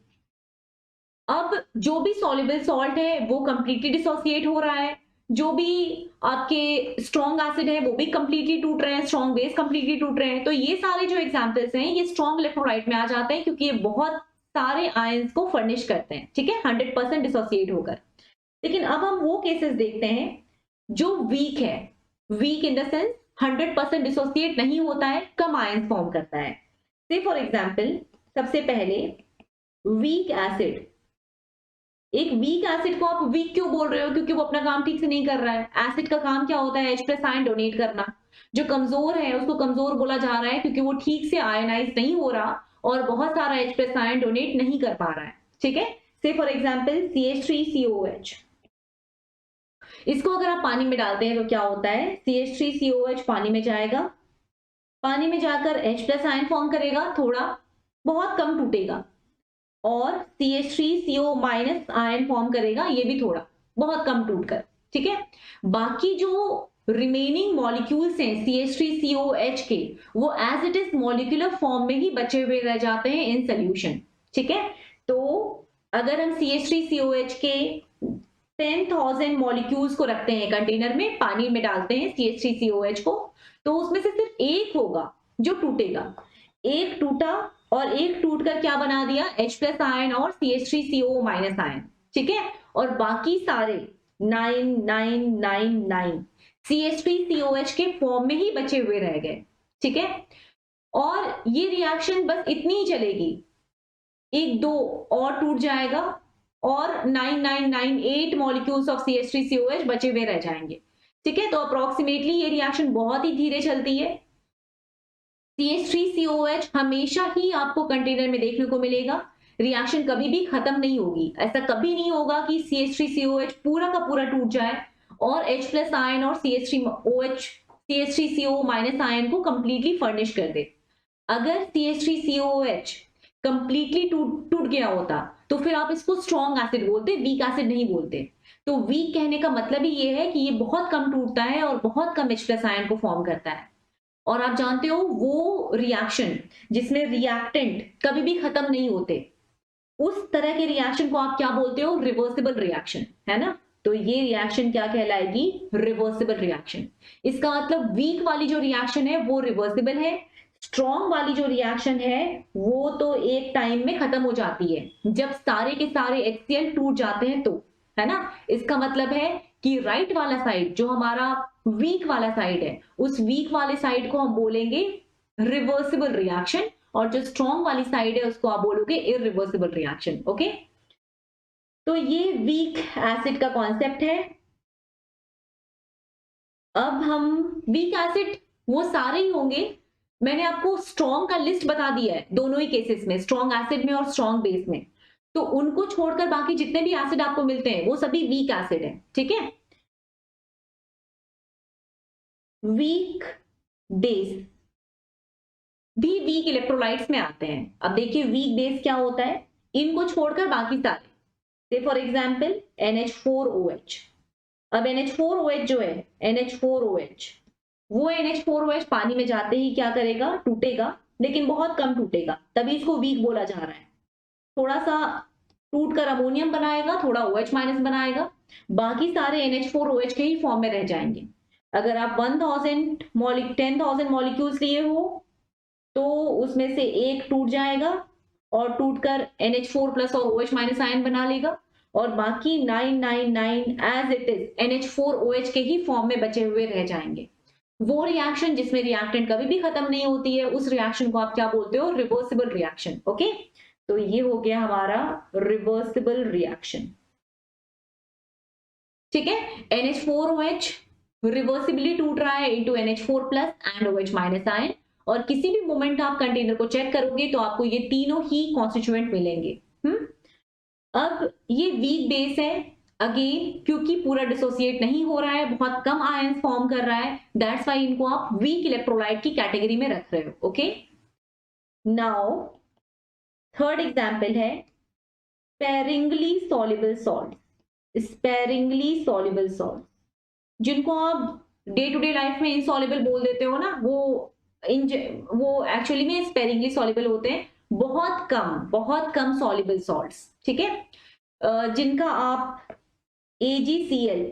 अब जो भी सॉल्युबल सॉल्ट है वो कंप्लीटली डिसोसिएट हो रहा है, जो भी आपके स्ट्रॉन्ग एसिड है वो भी कंप्लीटली टूट रहे हैं, स्ट्रॉन्ग बेस कंप्लीटली टूट रहे हैं। तो ये सारे जो एग्जांपल्स हैं ये स्ट्रॉन्ग इलेक्ट्रोलाइट में आ जाते हैं, क्योंकि ये बहुत सारे आयंस को फर्निश करते हैं, ठीक है, 100% डिसोसिएट होकर। लेकिन अब हम वो केसेस देखते हैं जो वीक है, weak in the sense 100% dissociate नहीं होता है, कम आयंस फॉर्म करता है। से फॉर एग्जांपल सबसे पहले वीक एसिड। एक वीक एसिड को आप वीक क्यों बोल रहे हो? क्योंकि वो अपना काम ठीक से नहीं कर रहा है। एसिड का काम क्या होता है? H+ आयन डोनेट करना। जो कमजोर है उसको कमजोर बोला जा रहा है क्योंकि वो ठीक से आयनाइज नहीं हो रहा और बहुत सारा H+ आयन डोनेट नहीं कर पा रहा है, ठीक है। से फॉर एग्जांपल CH3COH। इसको अगर आप पानी में डालते हैं तो क्या होता है? CH3COH पानी में जाएगा, पानी में जाकर H+ आयन फॉर्म करेगा, थोड़ा बहुत कम टूटेगा, और CH3CO- आयन फॉर्म करेगा, ये भी थोड़ा बहुत कम टूटकर, ठीक है। बाकी जो रिमेनिंग मॉलिक्यूल्स हैं CH3COH के, वो as it is molecular form में ही बचे हुए रह जाते हैं इन सोल्यूशन, ठीक है। तो अगर हम CH3COH के 10,000 मॉलिक्यूल्स को रखते हैं कंटेनर में, पानी में डालते हैं CH3COH को, तो उसमें से सिर्फ एक होगा जो टूटेगा। एक टूटा और एक टूटकर क्या बना दिया? H+ आयन और CH3CO- आयन, ठीक है। और बाकी सारे 9 CH3COH के फॉर्म में ही बचे हुए रह गए, ठीक है। और ये रिएक्शन बस इतनी ही चलेगी, एक दो और टूट जाएगा और 9998 मॉलिक्यूल्स ऑफ CH3COH बचे हुए रह जाएंगे, ठीक है। तो अप्रोक्सीमेटली ये रिएक्शन बहुत ही धीरे चलती है। CH3COH हमेशा ही आपको कंटेनर में देखने को मिलेगा, रिएक्शन कभी भी खत्म नहीं होगी। ऐसा कभी नहीं होगा कि CH3COH पूरा का पूरा टूट जाए और H+ आयन और CH3CO- आयन को कंप्लीटली फर्निश कर दे। अगर CH3COH कंप्लीटली टूट गया होता तो फिर आप इसको स्ट्रॉन्ग एसिड बोलते, वीक एसिड नहीं बोलते। तो वीक कहने का मतलब ही ये है कि ये बहुत कम टूटता है और बहुत कम H+ आयन को फॉर्म करता है। और आप जानते हो वो रिएक्शन जिसमें रिएक्टेंट कभी भी खत्म नहीं होते, उस तरह के रिएक्शन को आप क्या बोलते हो? रिवर्सिबल रिएक्शन, है ना। तो ये रिएक्शन क्या कहलाएगी? Reversible reaction. इसका मतलब वीक वाली जो रिएक्शन है वो रिवर्सिबल है, स्ट्रॉन्ग वाली जो रिएक्शन है वो तो एक टाइम में खत्म हो जाती है, जब सारे के सारे HCl टूट जाते हैं तो, है ना। इसका मतलब है कि राइट वाला साइड जो हमारा वीक वाला साइड है, उस वीक वाले साइड को हम बोलेंगे रिवर्सिबल रिएक्शन, और जो स्ट्रॉन्ग वाली साइड है उसको आप बोलोगे इरिवर्सिबल रिएक्शन, ओके। तो ये वीक एसिड का कॉन्सेप्ट है। अब हम वीक एसिड वो सारे ही होंगे, मैंने आपको स्ट्रॉन्ग का लिस्ट बता दिया है दोनों ही केसेस में, स्ट्रॉन्ग एसिड में और स्ट्रॉन्ग बेस में। तो उनको छोड़कर बाकी जितने भी एसिड आपको मिलते हैं वो सभी वीक एसिड है, ठीक है। वीक बेस भी वीक इलेक्ट्रोलाइट्स में आते हैं। अब देखिए वीक बेस क्या होता है, इनको छोड़कर बाकी सारे, से फॉर एग्जांपल NH4OH। अब NH4OH जो है, NH4OH, वो NH4OH पानी में जाते ही क्या करेगा? टूटेगा, लेकिन बहुत कम टूटेगा, तभी इसको वीक बोला जा रहा है। थोड़ा सा टूट कर अमोनियम बनाएगा, थोड़ा OH- बनाएगा, बाकी सारे NH4OH के ही फॉर्म में रह जाएंगे। अगर आप 10,000 मॉलिक्यूल्स लिए हो तो उसमें से एक टूट जाएगा और टूटकर NH4+ और OH- आयन बना लेगा, और बाकी 999 एज इट इज NH4OH के ही फॉर्म में बचे हुए रह जाएंगे। वो रिएक्शन जिसमें रिएक्टेंट कभी भी खत्म नहीं होती है, उस रिएक्शन को आप क्या बोलते हो? Reversible reaction, okay. तो ये हो गया हमारा रिवर्सिबल रिएक्शन, ठीक है। NH4OH रिवर्सिबली टूट रहा है into NH4+ and OH- ion, और किसी भी मोमेंट आप कंटेनर को चेक करोगे तो आपको ये तीनों ही कॉन्स्टिट्यूएंट मिलेंगे। अब ये वीक बेस है, अगेन क्योंकि पूरा डिसोसिएट नहीं हो रहा है, बहुत कम आयंस फॉर्म कर रहा है, दैट्स व्हाई इनको आप वीक इलेक्ट्रोलाइट की कैटेगरी में रख रहे हो, ओके। नाउ थर्ड एग्जांपल है sparingly soluble salt. Sparingly soluble salt जिनको आप डे टू डे लाइफ में इनसॉल्युबल बोल देते हो ना, वो एक्चुअली में स्पेरिंगली सॉल्युबल होते हैं, बहुत कम सॉल्युबल सॉल्ट्स, ठीक है। जिनका आप AgCl,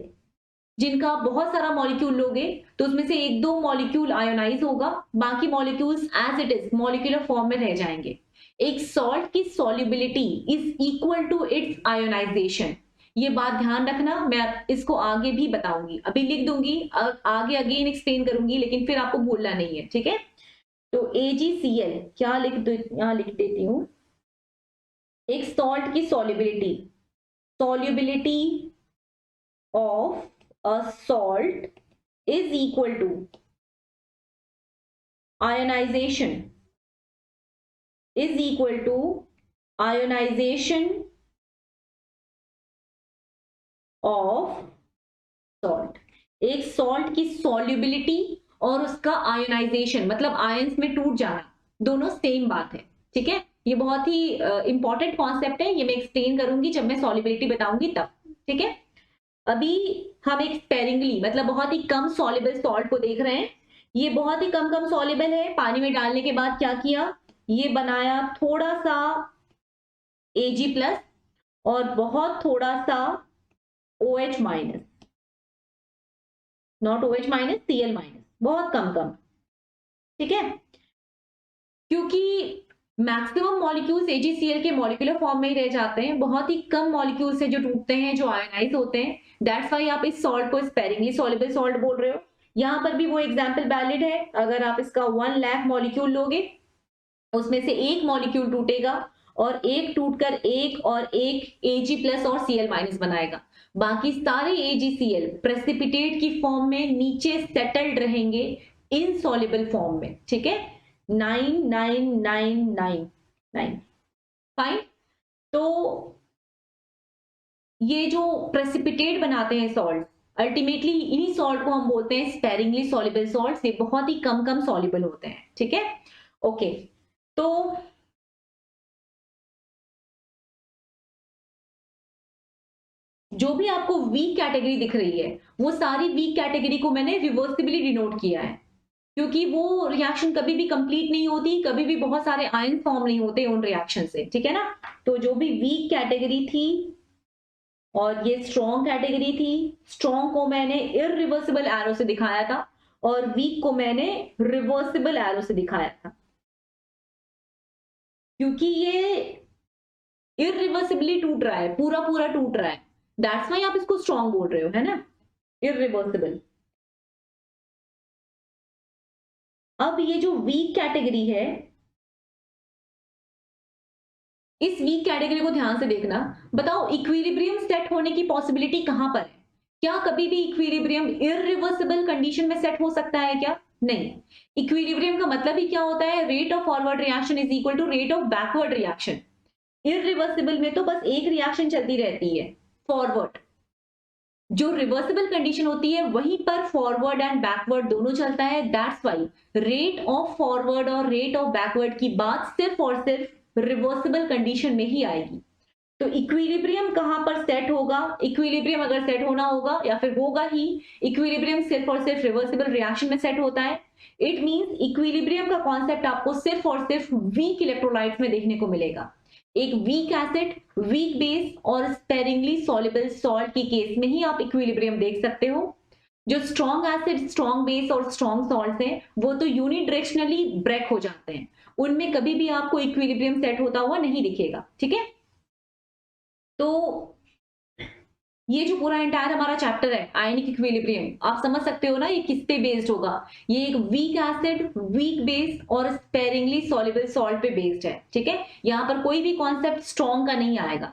जिनका आप बहुत सारा मॉलिक्यूल लोगे तो उसमें से एक दो मॉलिक्यूल आयोनाइज होगा, बाकी molecules as it is molecular form में रह जाएंगे। एक सॉल्ट की solubility is equal to its ionization. ये बात ध्यान रखना, मैं इसको आगे भी बताऊंगी, अभी लिख दूंगी, आगे अगेन एक्सप्लेन करूंगी, लेकिन फिर आपको भूलना नहीं है, ठीक है। तो AgCl क्या लिख दो, यहां लिख देती हूं, एक सॉल्ट की solubility, solubility of a salt is equal to ionization, is equal to ionization of salt। एक सॉल्ट की सॉल्युबिलिटी और उसका आयोनाइजेशन मतलब आयंस में टूट जाना, दोनों सेम बात है, ठीक है। ये बहुत ही इंपॉर्टेंट कॉन्सेप्ट है, ये मैं एक्सप्लेन करूंगी जब मैं सॉल्युबिलिटी बताऊंगी तब, ठीक है। अभी हम एक स्पेरिंगली मतलब बहुत ही कम सॉल्युबल सॉल्ट को देख रहे हैं। ये बहुत ही कम सॉल्युबल है, पानी में डालने के बाद क्या किया, ये बनाया थोड़ा सा Ag+ और बहुत थोड़ा सा OH-, नॉट OH-, Cl-, बहुत कम, ठीक है। क्योंकि मैक्सिमम मॉलिक्यूल्स AgCl के मॉलिक्यूलर फॉर्म में ही रह जाते हैं, बहुत ही कम मॉलिक्यूल्स है जो टूटते हैं, जो आयोनाइज होते हैं, दैट्स व्हाई आप इस सॉल्ट को स्पेरिंगली सॉल्युबल सॉल्ट बोल रहे हो। यहां पर भी वो एग्जांपल वैलिड है, अगर आप इसका 1 लाख मॉलिक्यूल लोगे, उसमें से एक मॉलिक्यूल टूटेगा और एक टूटकर एक और एक Ag+ और Cl- बनाएगा, बाकी सारे AgCl प्रेसिपिटेट की फॉर्म में नीचे सेटल्ड रहेंगे इनसॉल्युबल फॉर्म में, ठीक है। 99999 फाइन। तो ये जो प्रेसिपिटेट बनाते हैं सॉल्ट, अल्टीमेटली इन्हीं सॉल्ट को हम बोलते हैं स्पेरिंगली सॉल्युबल सॉल्ट्स। ये बहुत ही कम सॉल्युबल होते हैं, ठीक है। ओके, तो जो भी आपको वीक कैटेगरी दिख रही है, वो सारी वीक कैटेगरी को मैंने रिवर्सिबली डिनोट किया है, क्योंकि वो रिएक्शन कभी भी कंप्लीट नहीं होती, कभी भी बहुत सारे आयन फॉर्म नहीं होते उन रिएक्शन से, ठीक है ना। तो जो भी वीक कैटेगरी थी और ये स्ट्रॉन्ग कैटेगरी थी, स्ट्रॉन्ग को मैंने इररिवर्सिबल एरो से दिखाया था और वीक को मैंने रिवर्सिबल एरो से दिखाया था, क्योंकि ये इररिवर्सिबली टूट रहा है, पूरा टूट रहा है, दैट्स व्हाई आप इसको स्ट्रॉन्ग बोल रहे हो, है ना, इररिवर्सिबल। अब ये जो वीक कैटेगरी है, इस वीक कैटेगरी को ध्यान से देखना, बताओ इक्विलिब्रियम सेट होने की पॉसिबिलिटी कहां पर है? क्या कभी भी इक्विलिब्रियम इररिवर्सिबल कंडीशन में सेट हो सकता है क्या? नहीं। इक्विलिब्रियम का मतलब ही क्या होता है, rate of forward reaction is equal to rate of backward reaction. Irreversible में तो बस एक रिएक्शन चलती रहती है, फॉरवर्ड। जो रिवर्सिबल कंडीशन होती है वहीं पर फॉरवर्ड एंड बैकवर्ड दोनों चलता है, that's why rate of forward और रेट ऑफ बैकवर्ड की बात सिर्फ और सिर्फ रिवर्सिबल कंडीशन में ही आएगी। तो इक्विलिब्रियम कहां पर सेट होगा, इक्विलिब्रियम अगर सेट होना होगा या फिर होगा ही, इक्विलिब्रियम सिर्फ और सिर्फ रिवर्सिबल रिएक्शन में सेट होता है। इट मींस इक्विलिब्रियम का कॉन्सेप्ट आपको सिर्फ और सिर्फ वीक इलेक्ट्रोलाइट्स में देखने को मिलेगा। एक वीक एसिड, वीक बेस और स्पेरिंगली सॉल्युबल सॉल्ट की केस में ही आप इक्विलिब्रियम देख सकते हो। जो स्ट्रॉन्ग एसिड, स्ट्रॉन्ग बेस और स्ट्रॉन्ग सॉल्ट हैं, वो तो यूनिडायरेक्शनली ब्रेक हो जाते हैं, उनमें कभी भी आपको इक्विलिब्रियम सेट होता हुआ नहीं दिखेगा, ठीक है। तो ये जो पूरा एंटायर हमारा चैप्टर है आयनिक इक्विलिब्रियम, आप समझ सकते हो ना ये किस पे बेस्ड होगा। ये एक वीक एसिड, वीक बेस और स्पेरिंगली सॉल्युबल सॉल्ट पे बेस्ड है, ठीक है। यहां पर कोई भी कॉन्सेप्ट स्ट्रॉन्ग का नहीं आएगा,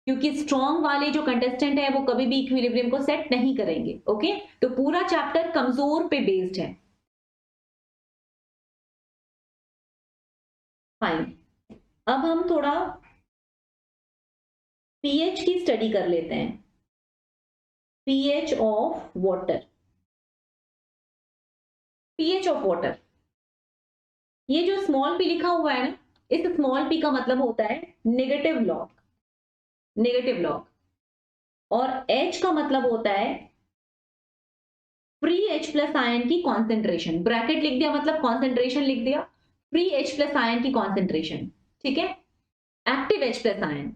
क्योंकि स्ट्रॉन्ग वाले जो कंटेस्टेंट है वो कभी भी इक्विलिब्रियम को सेट नहीं करेंगे, ओके। तो पूरा चैप्टर कमजोर पे बेस्ड है, फाइन। अब हम थोड़ा पीएच की स्टडी कर लेते हैं, pH of water. PH of water, ये जो स्मॉल पी लिखा हुआ है ना, इस स्मॉल पी का मतलब होता है नेगेटिव लॉग, नेगेटिव लॉग। और एच का मतलब होता है फ्री H+ आयन की कॉन्सेंट्रेशन, ब्रैकेट लिख दिया मतलब कॉन्सेंट्रेशन लिख दिया, फ्री H+ आयन की कॉन्सेंट्रेशन, ठीक है। एक्टिव H+ आयन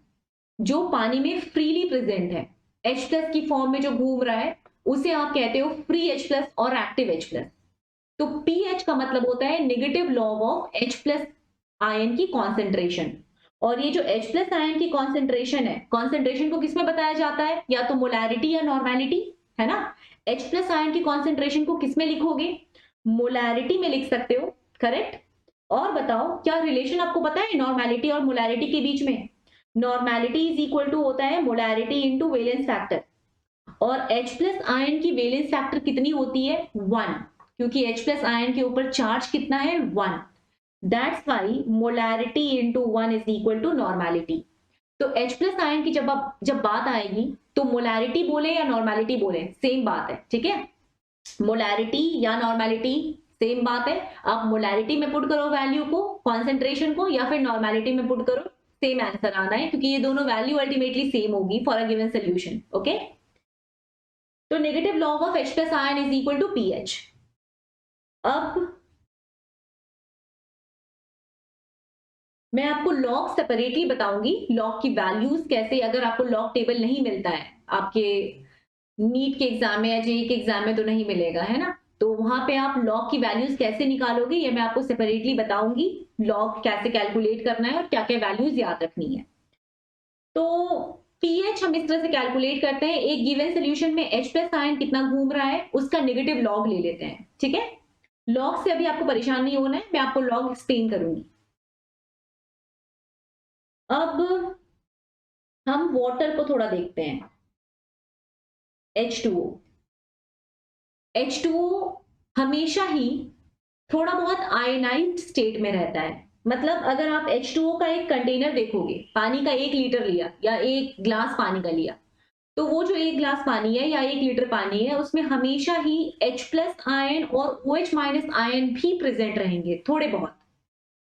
जो पानी में फ्रीली प्रेजेंट है, H+ की फॉर्म में जो घूम रहा है, उसे आप कहते हो फ्री H+ और एक्टिव H+। तो पीएच का मतलब होता है negative log of H+ ion की कॉन्सेंट्रेशन। और ये जो H प्लस आयन की कॉन्सेंट्रेशन है, कॉन्सेंट्रेशन को किसमें बताया जाता है, या तो मोलैरिटी या नॉर्मेलिटी, है ना। H प्लस आयन की कॉन्सेंट्रेशन को किसमें लिखोगे, मोलैरिटी में लिख सकते हो, करेक्ट। और बताओ क्या रिलेशन आपको पता है नॉर्मेलिटी और मोलैरिटी के बीच में। नॉर्मेलिटी इज इक्वल टू होता है मोलैरिटी इनटू वैलेंस फैक्टर, और H प्लस आयन की वैलेंस फैक्टर कितनी होती है, 1, क्योंकि H प्लस आयन के ऊपर चार्ज कितना है, 1। That's why molarity into 1 is equal to normality. तो H प्लस आयन की जब बात आएगी तो मोलैरिटी बोले या नॉर्मेलिटी बोले, सेम बात है, ठीक है। मोलैरिटी या नॉर्मेलिटी सेम बात है। आप मोलैरिटी में पुट करो वैल्यू को, कॉन्सेंट्रेशन को, या फिर नॉर्मेलिटी में पुट करो, सेम आंसर आना है, क्योंकि ये दोनों वैल्यू अल्टीमेटली सेम होगी for a given solution, okay. तो negative log of H plus ion is equal to pH. अब मैं आपको लॉग सेपरेटली बताऊंगी, लॉग की वैल्यूज कैसे, अगर आपको लॉग टेबल नहीं मिलता है आपके नीट के एग्जाम में या जेईई के एग्जाम में तो नहीं मिलेगा, है ना। तो वहां पे आप लॉग की वैल्यूज कैसे निकालोगे ये मैं आपको सेपरेटली बताऊंगी, लॉग कैसे कैलकुलेट करना है और क्या क्या वैल्यूज याद रखनी है। तो पीएच हम इस तरह से कैलकुलेट करते हैं, एक गिवन सोल्यूशन में H प्लस आयन कितना घूम रहा है उसका नेगेटिव लॉग ले लेते हैं, ठीक है। लॉग से अभी आपको परेशान नहीं होना है, मैं आपको लॉग एक्सप्लेन करूंगी। अब हम वाटर को थोड़ा देखते हैं, H2O। H2O हमेशा ही थोड़ा बहुत आयनाइज्ड स्टेट में रहता है। मतलब अगर आप H2O का एक कंटेनर देखोगे, पानी का 1 लीटर लिया या एक ग्लास पानी का लिया, तो वो जो एक ग्लास पानी है या 1 लीटर पानी है उसमें हमेशा ही H प्लस आयन और OH माइनस आयन भी प्रेजेंट रहेंगे थोड़े बहुत।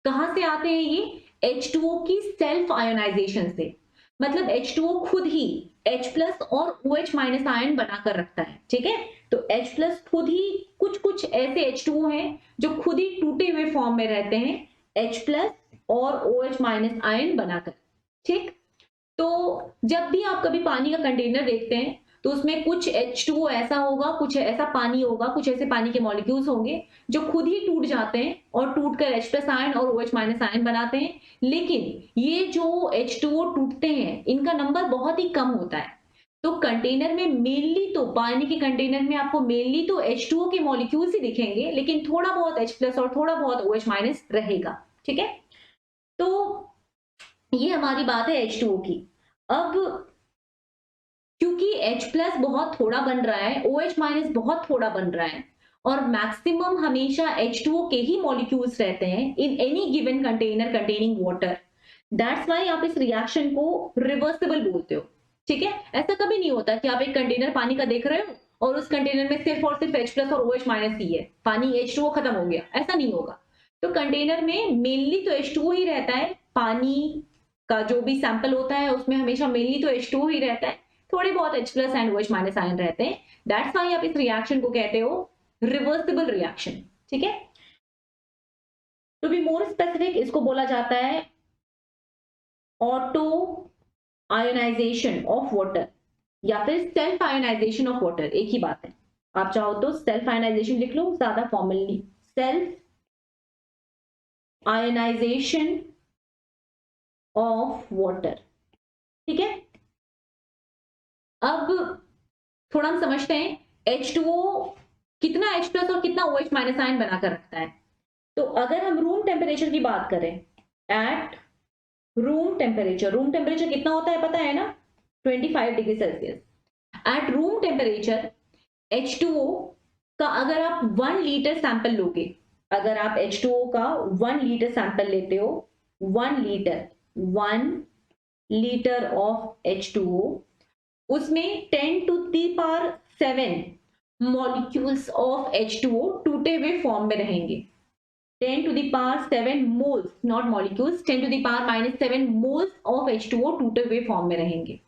कहां से आते हैं ये, H2O की सेल्फ आयोनाइजेशन से। मतलब H2O खुद ही H प्लस और OH माइनस आयन बनाकर रखता है, ठीक है। तो H प्लस खुद ही कुछ कुछ ऐसे H2O हैं जो खुद ही टूटे हुए फॉर्म में रहते हैं, H प्लस और OH माइनस आयन बनाकर, ठीक। तो जब भी आप कभी पानी का कंटेनर देखते हैं तो उसमें कुछ H2O ऐसा होगा, कुछ ऐसा पानी होगा, कुछ ऐसे पानी के मॉलिक्यूल्स होंगे जो खुद ही टूट जाते हैं और टूटकर H प्लस आयन और OH माइनस आयन बनाते हैं। लेकिन ये जो H2O टूटते हैं इनका नंबर बहुत ही कम होता है। तो कंटेनर में मेनली, तो पानी के कंटेनर में आपको मेनली तो H2O के मॉलिक्यूल्स ही दिखेंगे, लेकिन थोड़ा बहुत H प्लस और थोड़ा बहुत OH माइनस रहेगा, ठीक है। तो ये हमारी बात है H2O की। अब क्योंकि H प्लस बहुत थोड़ा बन रहा है, OH माइनस बहुत थोड़ा बन रहा है, और मैक्सिमम हमेशा H2O के ही मॉलिक्यूल्स रहते हैं in any given container containing water, that's why आप इस रिएक्शन को रिवर्सिबल बोलते हो, ठीक है। ऐसा कभी नहीं होता कि आप एक कंटेनर पानी का देख रहे हो और उस कंटेनर में सिर्फ और सिर्फ H प्लस और OH माइनस ही है, पानी H2O खत्म हो गया, ऐसा नहीं होगा। तो कंटेनर में मेनली तो H2O ही रहता है, पानी का जो भी सैंपल होता है उसमें हमेशा मेनली तो H2O ही रहता है, थोड़े बहुत H plus and OH minus ion रहते हैं। दैट्स व्हाई आप इस रिएक्शन को कहते हो रिवर्सिबल रिएक्शन, ठीक है। टू बी मोर स्पेसिफिक इसको बोला जाता है ऑटो आयोनाइजेशन ऑफ वाटर या फिर सेल्फ आयोनाइजेशन ऑफ वाटर, एक ही बात है। आप चाहो तो सेल्फ आयोनाइजेशन लिख लो ज्यादा formally, self ionization of water, ठीक है। अब थोड़ा हम समझते हैं H2O कितना H प्लस और कितना OH माइनस आयन बनाकर रखता है। तो अगर हम रूम टेम्परेचर की बात करें, एट रूम टेम्परेचर कितना होता है पता है ना, 25 degree Celsius. Eight room temperature H2O का अगर आप 1 लीटर सैंपल लोगे, अगर आप H2O का 1 लीटर सैंपल लेते हो, 1 लीटर ऑफ H2O, उसमें 10 to the power 7 molecules of H2O टूटे हुए फॉर्म में रहेंगे। 10 to the power 7 moles, not molecules, 10 to the power -7 moles of H2O टूटे हुए फॉर्म में रहेंगे।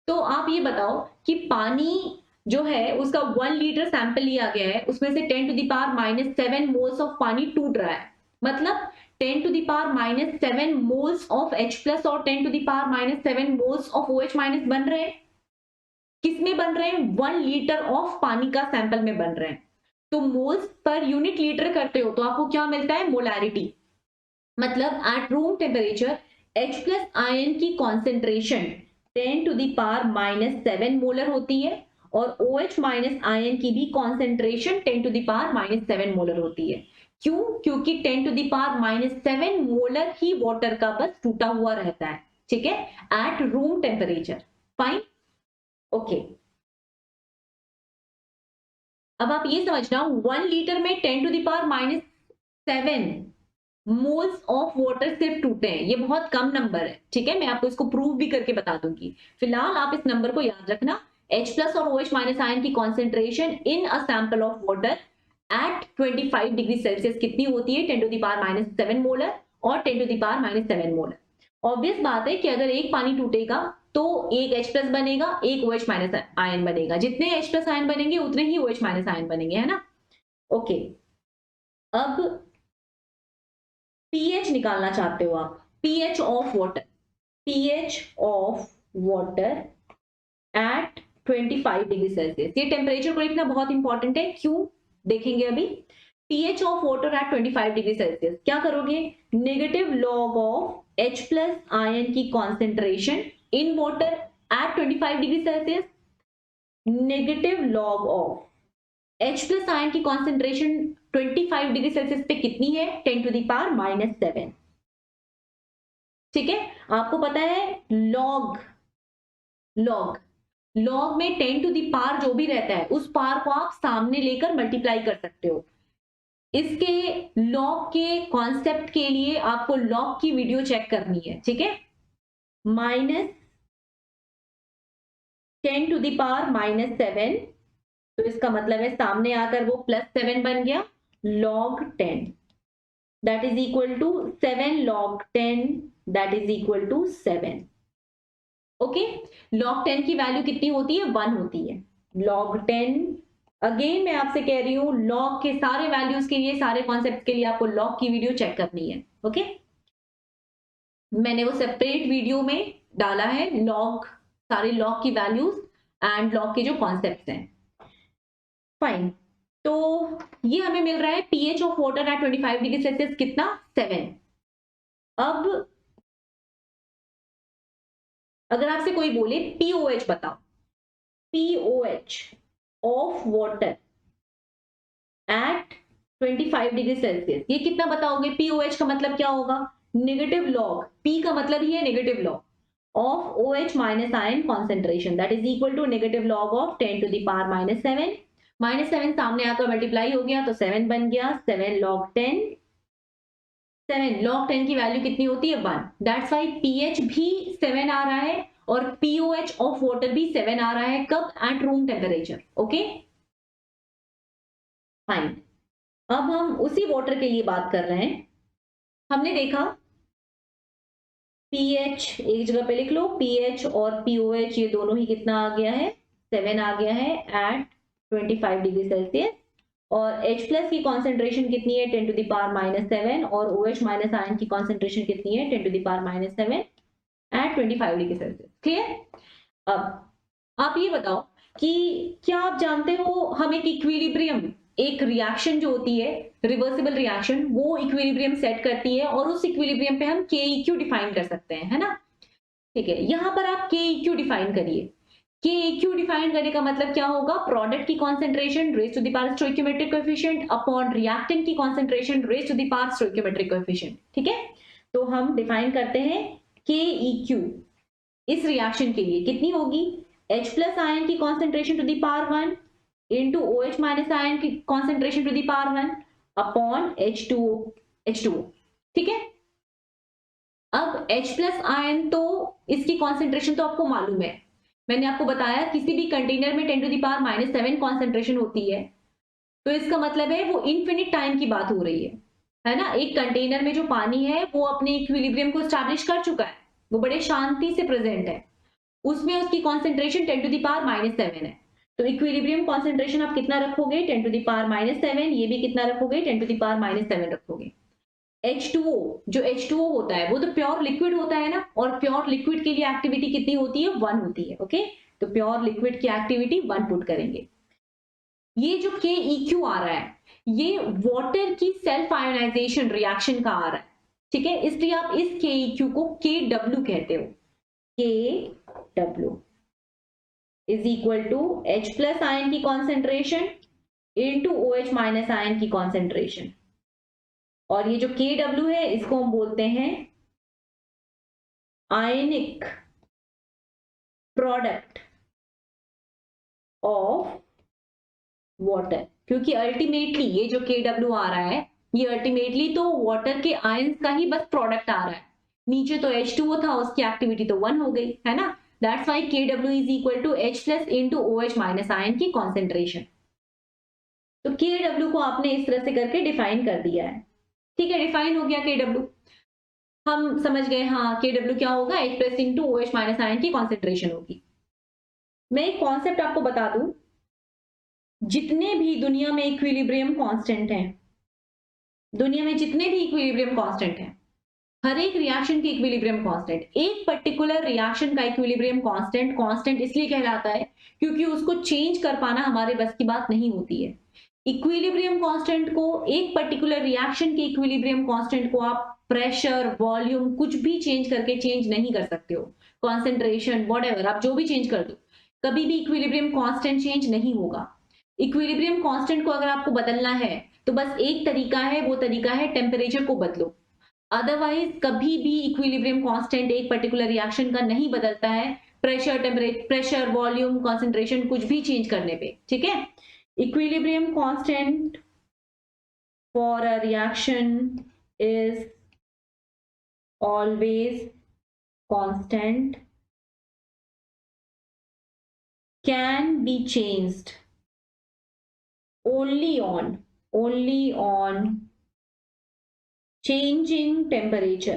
तो आप ये बताओ कि पानी जो है उसका 1 लीटर सैंपल लिया गया है, उसमें से 10 to the power -7 moles of पानी टूट रहा है, मतलब 10 to the power -7 moles of H plus और 10 to the power -7 moles of OH minus बन रहे हैं। किसमें बन रहे हैं, 1 लीटर ऑफ पानी का सैंपल में बन रहे हैं। तो मोल्स पर यूनिट लीटर करते हो तो आपको क्या मिलता है, मोलैरिटी। मतलब at room temperature H plus ion की concentration 10 to the power -7 molar होती है और OH माइनस आयन की भी concentration 10 to the power -7 molar होती है। क्यों? क्योंकि 10 टू द पावर -7 मोलर ही वाटर का बस टूटा हुआ रहता है, ठीक है, at room temperature. Fine, okay. अब आप ये समझना 1 लीटर में 10 to the power -7 moles of water सिर्फ टूटे हैं, ये बहुत कम नंबर है, ठीक है, मैं आपको इसको प्रूव भी करके बता दूंगी। फिलहाल आप इस नंबर को याद रखना। H प्लस और OH माइनस आयन की concentration in a sample of water at 25 degree Celsius कितनी होती है? 10 टू द पावर -7 मोलर और 10 to the power -7 molar. Obvious बात है कि अगर एक पानी टूटेगा तो एक H प्लस बनेगा, एक OH माइनस आयन बनेगा। जितने H प्लस आयन बनेंगे उतने ही OH माइनस आयन बनेंगे, है ना? ओके, अब पीएच निकालना चाहते हो आप, pH of water, pH of water at 25 degree Celsius. ये टेम्परेचर को लिखना बहुत इंपॉर्टेंट है, क्यों देखेंगे अभी। PH of water at 25 degree Celsius क्या करोगे? Negative log of H plus ion की concentration in water at 25 degree Celsius, negative log of H plus ion की कॉन्सेंट्रेशन 25 डिग्री सेल्सियस पे कितनी है? 10 टू द पावर -7, ठीक है। आपको पता है लॉग लॉग लॉग में 10 टू द पावर जो भी रहता है उस पावर को आप सामने लेकर मल्टीप्लाई कर सकते हो। इसके लॉग के कॉन्सेप्ट के लिए आपको लॉग की वीडियो चेक करनी है, ठीक है। -10 टू द पावर -7, तो इसका मतलब है सामने आकर वो +7 बन गया, log 10 that is equal to 7 log 10 that is equal to 7। Okay, log 10 की वैल्यू कितनी होती है? 1 होती है। log 10, अगेन मैं आपसे कह रही हूं log के सारे वैल्यूज के लिए, सारे कॉन्सेप्ट के लिए आपको log की वीडियो चेक करनी है, ओके। मैंने वो सेपरेट वीडियो में डाला है, log, सारे log की वैल्यूज एंड log के जो कॉन्सेप्ट हैं। फाइन, तो ये हमें मिल रहा है pH of water at 25 degree Celsius कितना? 7। अब अगर आपसे कोई बोले पीओएच बताओ, pOH of water at 25 degree Celsius, ये कितना बताओगे? पीओएच का मतलब क्या होगा? नेगेटिव लॉग, पी का मतलब ही है negative log of OH minus ion concentration that is equal to negative log of 10 to the power -7। -7 सामने आकर मल्टीप्लाई हो गया तो 7 बन गया, 7 log 10। 7 log 10 की वैल्यू कितनी होती है? 1। दैट्स वाई पीएच भी 7 आ रहा है और पीओएच ऑफ वाटर भी 7 आ रहा है। कब? Eight room temperature, okay fine. अब हम उसी वाटर के लिए बात कर रहे हैं। हमने देखा पीएच एक जगह पे लिख लो, पीएच और पीओएच ये दोनों ही कितना आ गया है? 7 आ गया है एट 25 डिग्री सेल्सियस। और H प्लस की कॉन्सेंट्रेशन कितनी है? 10 टू द पावर -7 और OH माइनस आयन की कॉन्सेंट्रेशन कितनी है? 10 to the power -7 at 25 degree Celsius. Clear? अब आप ये बताओ कि क्या आप जानते हो हम एक इक्विलिब्रियम, एक रिएक्शन जो होती है रिवर्सिबल रिएक्शन, वो इक्विलिब्रियम सेट करती है और उस इक्विलिब्रियम पे हम KEQ डिफाइन कर सकते हैं, है ना? ठीक है, यहां पर आप KEQ डिफाइन करिए। KEQ डिफाइन करने का मतलब क्या होगा? प्रोडक्ट की concentration raise to the power stoichiometric coefficient upon reactant की concentration raise to the power stoichiometric coefficient, ठीक है। तो हम डिफाइन करते हैं KEQ इस रिएक्शन के लिए कितनी होगी? H प्लस आयन की concentration to the power 1 into OH minus ion की concentration to the power 1 upon H2O, ठीक है। अब H प्लस आयन तो इसकी कॉन्सेंट्रेशन तो आपको मालूम है, मैंने आपको बताया किसी भी कंटेनर में 10 टू द पावर -7 कॉन्सेंट्रेशन होती है, तो इसका मतलब है वो इनफिनिट टाइम की बात हो रही है ना। एक कंटेनर में जो पानी है वो अपने इक्विलिब्रियम को स्टैब्लिश कर चुका है, वो बड़े शांति से प्रेजेंट है, उसमें उसकी कॉन्सेंट्रेशन 10 टू द पावर -7 है। तो इक्विलिब्रियम कॉन्सेंट्रेशन आप कितना रखोगे? 10 टू द पावर -7, ये भी कितना रखोगे? 10 टू द पावर -7 रखोगे। H2O, जो H2O होता है वो तो प्योर लिक्विड होता है ना, और प्योर लिक्विड के लिए एक्टिविटी कितनी होती है? 1 होती है, ओके। तो प्योर लिक्विड की एक्टिविटी 1 पुट करेंगे। ये जो KEQ आ रहा है ये वाटर की सेल्फ आयोनाइजेशन रिएक्शन का आ रहा है, ठीक है, इसलिए आप इस KEQ को KW कहते हो। KW is equal to H plus ion की concentration into OH minus ion की कॉन्सेंट्रेशन। और ये जो KW है इसको हम बोलते हैं आयनिक प्रोडक्ट ऑफ वाटर, क्योंकि अल्टीमेटली ये जो KW आ रहा है ये अल्टीमेटली तो वाटर के आयंस का ही बस प्रोडक्ट आ रहा है। नीचे तो H2O था, उसकी एक्टिविटी तो 1 हो गई है ना। That's why KW is equal to H plus into OH minus ion की कॉन्सेंट्रेशन। तो KW को आपने इस तरह से करके डिफाइन कर दिया है। ठीक है, डिफाइन हो गया KW, हम समझ गए। हाँ, KW क्या होगा, H plus into OH minus ion की कॉन्सेंट्रेशन होगी। मैं एक कॉन्सेप्ट आपको बता दूं, जितने भी दुनिया में इक्विलिब्रियम कांस्टेंट हैं, दुनिया में जितने भी इक्विलिब्रियम कांस्टेंट हैं, हर एक रिएक्शन की इक्विलिब्रियम कांस्टेंट, एक पर्टिकुलर रिएक्शन का इक्विलिब्रियम कांस्टेंट कांस्टेंट इसलिए कहलाता है क्योंकि उसको चेंज कर पाना हमारे बस की बात नहीं होती है। इक्विलिब्रियम कांस्टेंट को, एक पर्टिकुलर रिएक्शन के इक्विलिब्रियम कांस्टेंट को आप प्रेशर, वॉल्यूम, कुछ भी चेंज करके चेंज नहीं कर सकते हो। कॉन्सेंट्रेशन, व्हाटएवर, आप जो भी चेंज कर दो, कभी भी इक्विलिब्रियम कांस्टेंट चेंज नहीं होगा। इक्विलिब्रियम कांस्टेंट को अगर आपको बदलना है तो बस एक तरीका है, वो तरीका है टेम्परेचर को बदलो। अदरवाइज कभी भी इक्विलिब्रियम कांस्टेंट एक पर्टिकुलर रिएक्शन का नहीं बदलता है pressure, temperature, pressure, volume, concentration कुछ भी चेंज करने पे। ठीक है, equilibrium constant for a reaction is always constant, can be changed only on changing temperature।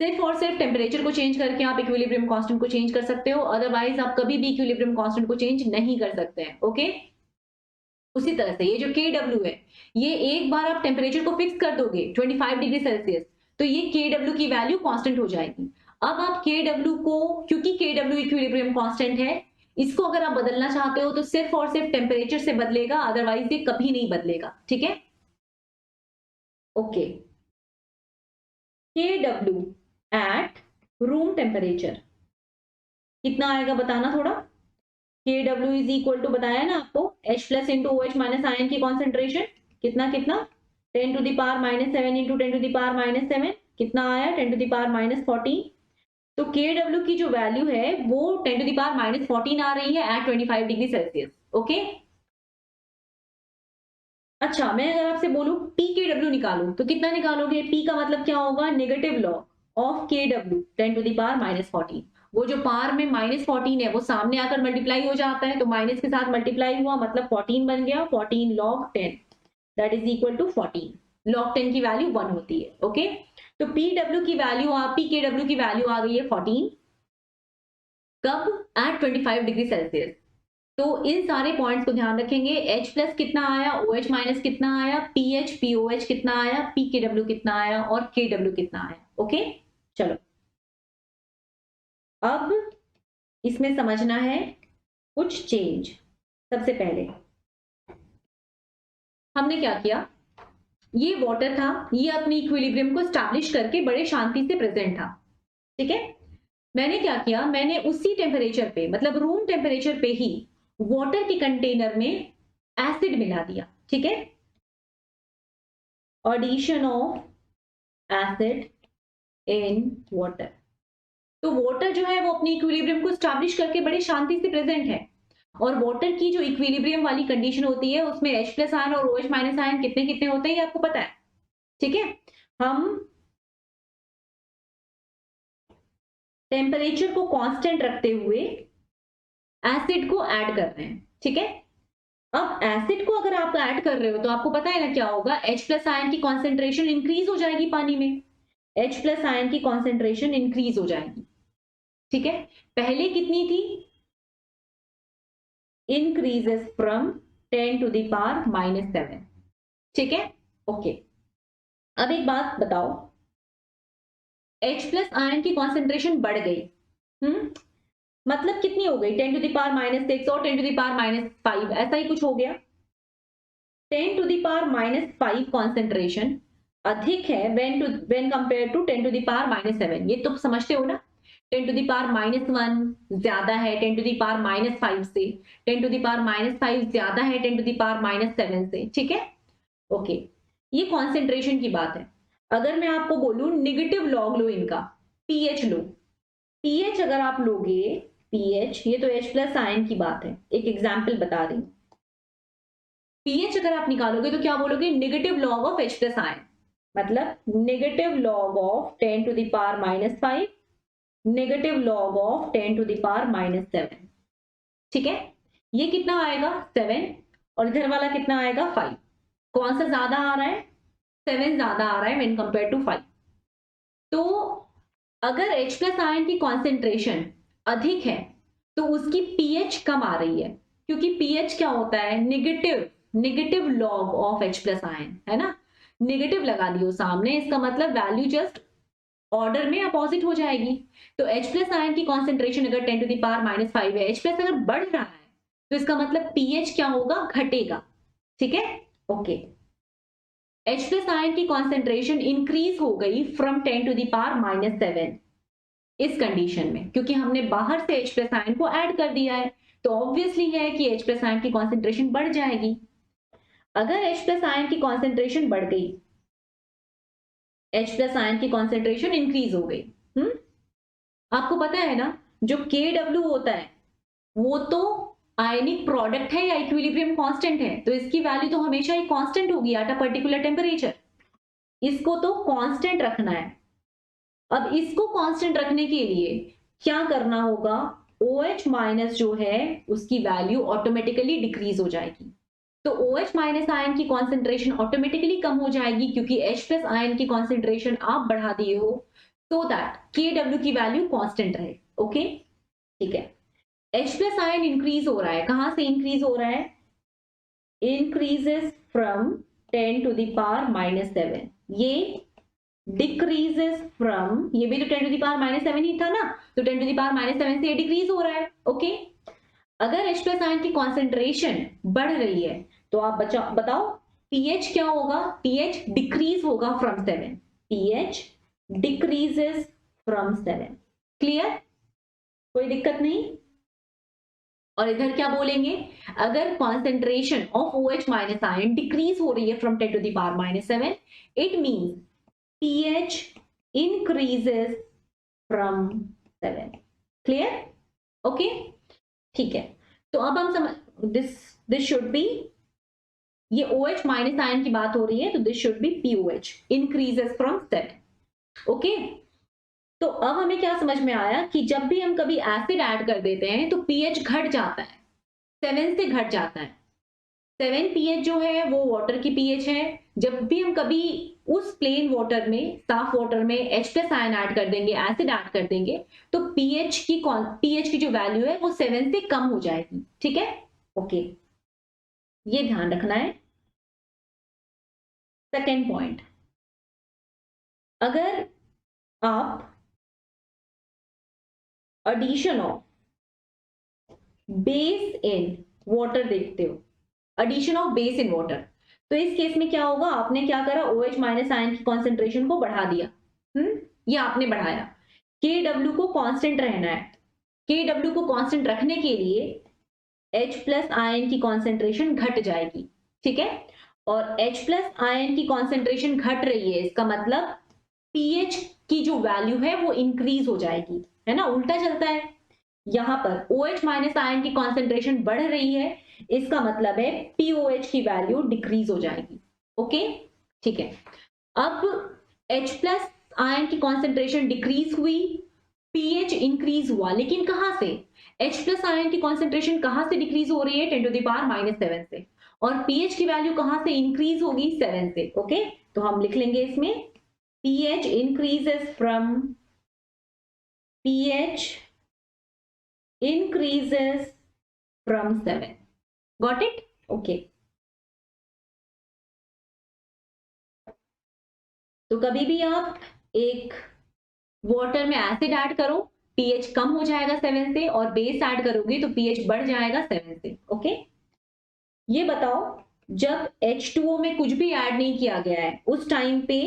सिर्फ और सिर्फ टेम्परेचर को चेंज करके आप इक्विलिब्रियम कांस्टेंट को चेंज कर सकते हो, अदरवाइज आप कभी भी इक्विलिब्रियम कांस्टेंट को चेंज नहीं कर सकते हैं। ओके, उसी तरह से ये जो KW है, ये एक बार आप टेम्परेचर को फिक्स कर दोगे 25 डिग्री सेल्सियस, तो ये KW की वैल्यू कांस्टेंट हो जाएगी। अब आप KW को, क्योंकि KW इक्विलिब्रियम कांस्टेंट है, इसको अगर आप बदलना चाहते हो तो सिर्फ और सिर्फ टेम्परेचर से बदलेगा, अदरवाइज ये कभी नहीं बदलेगा। ठीक है, okay. KW eight room temperature कितना आएगा बताना थोड़ा। KW इज इक्वल टू, बताया ना आपको, H plus into OH minus ion की कॉन्सेंट्रेशन, कितना कितना 10 to the power minus 7 into 10 to the power minus 7, कितना आया 10 टू द पावर माइनस 14। तो KW की जो वैल्यू है वो 10 टू द पावर माइनस 14 आ रही है एट 25 डिग्री सेल्सियस। ओके, अच्छा, मैं अगर आपसे बोलूं PKW निकालो तो कितना निकालोगे? P का मतलब क्या होगा, negative log of KW 10 to the power minus 14। वो जो पावर में माइनस 14 है वो सामने आकर मल्टीप्लाई हो जाता है, तो माइनस के साथ मल्टीप्लाई हुआ मतलब 14 बन गया, 14 log 10 that is equal to 14। Log 10 की वैल्यू 1 होती है। ओके, तो PW की वैल्यू, PKW की वैल्यू आ गई है 14, कब, एट 25 डिग्री सेल्सियस। तो इन सारे पॉइंट्स को ध्यान रखेंगे। H प्लस कितना आया, OH माइनस कितना आया, PH POH कितना आया, PKW कितना आया और KW कितना आया। ओके, चलो अब इसमें समझना है कुछ चेंज। सबसे पहले हमने क्या किया, ये वाटर था, ये अपनी इक्विलिब्रियम को स्टैब्लिश करके बड़े शांति से प्रेजेंट था। ठीक है, मैंने क्या किया, मैंने उसी टेम्परेचर पे, मतलब रूम टेम्परेचर पे ही वाटर के कंटेनर में एसिड मिला दिया। ठीक है, addition of acid in water. तो वाटर जो है वो अपनी इक्विलिब्रियम को स्टैब्लिश करके बड़ी शांति से प्रेजेंट है। और वाटर की जो इक्विलिब्रियम वाली कंडीशन होती है उसमें H प्लस आयन और OH माइनस आयन कितने कितने होते हैं ये आपको पता है। ठीक है, हम टेम्परेचर को कांस्टेंट रखते हुए एसिड को ऐड कर रहे हैं। ठीक है, अब एसिड को अगर आप ऐड कर रहे हो तो आपको पता है ना क्या होगा, H प्लस आयन की कॉन्सेंट्रेशन इंक्रीज हो जाएगी पानी में, H प्लस आयन की कॉन्सेंट्रेशन इंक्रीज हो जाएगी। ठीक है, पहले कितनी थी, increases from 10 to the power minus 7। ठीक है, ओके। अब एक बात बताओ, H प्लस आयन की कॉन्सेंट्रेशन बढ़ गई, मतलब कितनी हो गई, 10 टू द पावर माइनस 6 और 10 टू द पावर माइनस 5, ऐसा ही कुछ हो गया। 10 to the power minus 5 concentration अधिक है when compared to 10 to the power -7, ये तो समझते हो ना। 10 to the power -1 ज्यादा है 10 to the power -5 से, 10 to the power -5 ज्यादा है 10 to the power -7 से, ठीक है। ओके, ये कॉन्सेंट्रेशन की बात है। अगर मैं आपको बोलूं नेगेटिव लॉग लो इनका, पीएच लो, पीएच अगर आप लोगे, पीएच, ये तो H प्लस आयन की बात है, एक एग्जाम्पल बता रही हूं। पीएच अगर आप निकालोगे तो क्या बोलोगे, negative log of H plus ion, मतलब negative log of 10 to the power -5, negative log of 10 to the power -7, ठीक है। ये कितना आएगा 7, और इधर वाला कितना आएगा 5। कौन सा ज्यादा आ रहा है, 7 ज्यादा आ रहा है व्हेन कंपेयर टू 5। तो अगर H प्लस आयन की कॉन्सेंट्रेशन अधिक है तो उसकी पीएच कम आ रही है, क्योंकि पीएच क्या होता है, negative log of H plus ion, है ना। नेगेटिव लगा दियो सामने, इसका मतलब वैल्यू जस्ट ऑर्डर में अपोजिट हो जाएगी। तो H प्लस आयन की कॉन्सेंट्रेशन अगर 10 टू द पावर -5 है, H प्लस अगर बढ़ रहा है तो इसका मतलब पीएच क्या होगा, घटेगा, ठीक है। ओके, H प्लस आयन की कॉन्सेंट्रेशन इंक्रीज हो गई फ्रॉम 10 टू द पावर -7 इस कंडीशन में, क्योंकि हमने बाहर से H प्लस आयन को ऐड कर दिया है, तो ऑब्वियसली है कि H प्लस आयन की कॉन्सेंट्रेशन बढ़ जाएगी। अगर H प्लस आयन की कॉन्सेंट्रेशन बढ़ गई, H प्लस आयन की कॉन्सेंट्रेशन इंक्रीज हो गई, आपको पता है ना, जो KW होता है वो तो आयनिक प्रोडक्ट है या इक्विलिब्रियम कांस्टेंट है, तो इसकी वैल्यू तो हमेशा ही कांस्टेंट होगी एट अ पर्टिकुलर टेम्परेचर। इसको तो कांस्टेंट रखना है। अब इसको कांस्टेंट रखने के लिए क्या करना होगा, OH माइनस जो है उसकी वैल्यू ऑटोमेटिकली डिक्रीज हो जाएगी। तो OH माइनस आयन की कॉन्सेंट्रेशन ऑटोमेटिकली कम हो जाएगी, क्योंकि H प्लस आयन की कॉन्सेंट्रेशन आप बढ़ा दिए हो, सो दैट KW की वैल्यू कांस्टेंट रहे। ओके, ठीक है। H प्लस आयन इंक्रीज हो रहा है, कहां से इंक्रीज हो रहा है, increases from 10 to the power -7, ये डिक्रीजेस फ्रॉम, ये भी तो 10 टू द पावर -7 ही था ना, तो 10 टू द पावर -7 से ये डिक्रीज हो रहा है। ओके, अगर H प्लस आयन की कॉन्सेंट्रेशन बढ़ रही है तो आप बताओ पीएच क्या होगा, पीएच डिक्रीज होगा from 7, pH decreases from 7। Clear, कोई दिक्कत नहीं। और इधर क्या बोलेंगे, अगर concentration of OH minus ion decrease हो रही है from 10 to the power -7, it means pH increases from 7। Clear, okay, ठीक है। तो अब हम समझ, दिस शुड बी, ये OH माइनस आयन की बात हो रही है, तो this should B POH increases from 7। Okay, तो अब हमें क्या समझ में आया कि जब भी हम कभी एसिड ऐड कर देते हैं तो pH घट जाता है, 7 से घट जाता है। 7 pH जो है वो वाटर की pH है। जब भी हम कभी उस प्लेन वाटर में, साफ वाटर में H प्लस आयन ऐड कर देंगे, एसिड ऐड कर देंगे, तो pH की जो वैल्यू है वो 7 से कम हो जाएगी, ठीक है। ओके, ये ध्यान रखना है। सेकेंड पॉइंट, अगर आप addition of base in water देखते हो, addition of base in water, तो इस केस में क्या होगा, आपने क्या करा, OH माइनस आयन की कॉन्सेंट्रेशन को बढ़ा दिया, ये आपने बढ़ाया। KW को कांस्टेंट रहना है, KW को कांस्टेंट रखने के लिए H प्लस आयन की कॉन्सेंट्रेशन घट जाएगी, ठीक है। और H प्लस आयन की कॉन्सेंट्रेशन घट रही है, इसका मतलब pH की जो वैल्यू है वो इंक्रीज हो जाएगी, है ना, उल्टा चलता है। यहां पर OH माइनस आयन की कॉन्सेंट्रेशन बढ़ रही है, इसका मतलब है POH की वैल्यू डिक्रीज हो जाएगी। ओके, ठीक है। अब H प्लस आयन की कॉन्सेंट्रेशन डिक्रीज हुई, pH इंक्रीज हुआ, लेकिन कहां से, H प्लस आयन की कॉन्सेंट्रेशन कहां से डिक्रीज हो रही है, 10 टू द पावर -7 से, और pH की वैल्यू कहां से इंक्रीज होगी, 7 से। ओके, तो हम लिख लेंगे इसमें pH increases from, pH increases from 7। Got it? Okay. तो कभी भी आप एक वाटर में एसिड ऐड करो, pH कम हो जाएगा 7 से, और बेस ऐड करोगे तो pH बढ़ जाएगा 7 से। ओके, ये बताओ जब H2O में कुछ भी ऐड नहीं किया गया है उस टाइम पे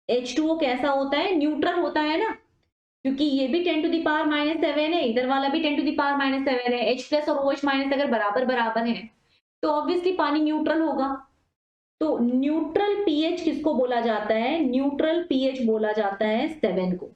H2O कैसा होता है, न्यूट्रल होता है ना, क्योंकि ये भी 10 टू द पावर -7 है, इधर वाला भी 10 टू द पावर -7 है। H प्लस और OH माइनस अगर बराबर बराबर है तो ऑब्वियसली पानी न्यूट्रल होगा। तो न्यूट्रल पीएच किसको बोला जाता है, न्यूट्रल पीएच बोला जाता है 7 को।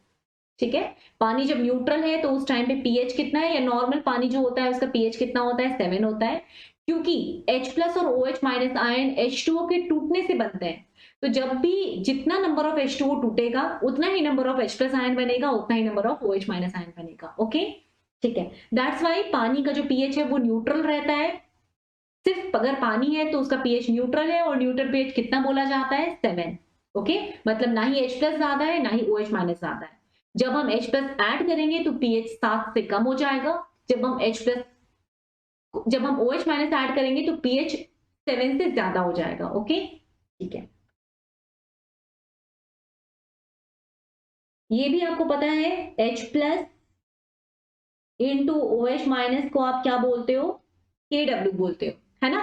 ठीक है, पानी जब न्यूट्रल है तो उस टाइम पे पीएच कितना है, या नॉर्मल पानी जो होता है उसका पीएच कितना होता है, 7 होता है, क्योंकि H प्लस और OH माइनस आयन H2O के टूटने से बनते हैं। तो जब भी जितना नंबर ऑफ H2O टूटेगा उतना ही number of H plus ion बनेगा, उतना ही number of OH minus ion बनेगा। ओके, ठीक है, दैट्स वाई पानी का जो पीएच है वो न्यूट्रल रहता है। सिर्फ अगर पानी है तो उसका पीएच न्यूट्रल है, और न्यूट्रल पीएच कितना बोला जाता है, 7। ओके, मतलब ना ही H प्लस ज्यादा है ना ही OH माइनस ज्यादा है। जब हम H प्लस ऐड करेंगे तो पीएच 7 से कम हो जाएगा, जब हम OH माइनस ऐड करेंगे तो पीएच 7 से ज्यादा हो जाएगा। ओके, ठीक है, ये भी आपको पता है H plus into OH minus को आप क्या बोलते हो, KW बोलते हो, है ना।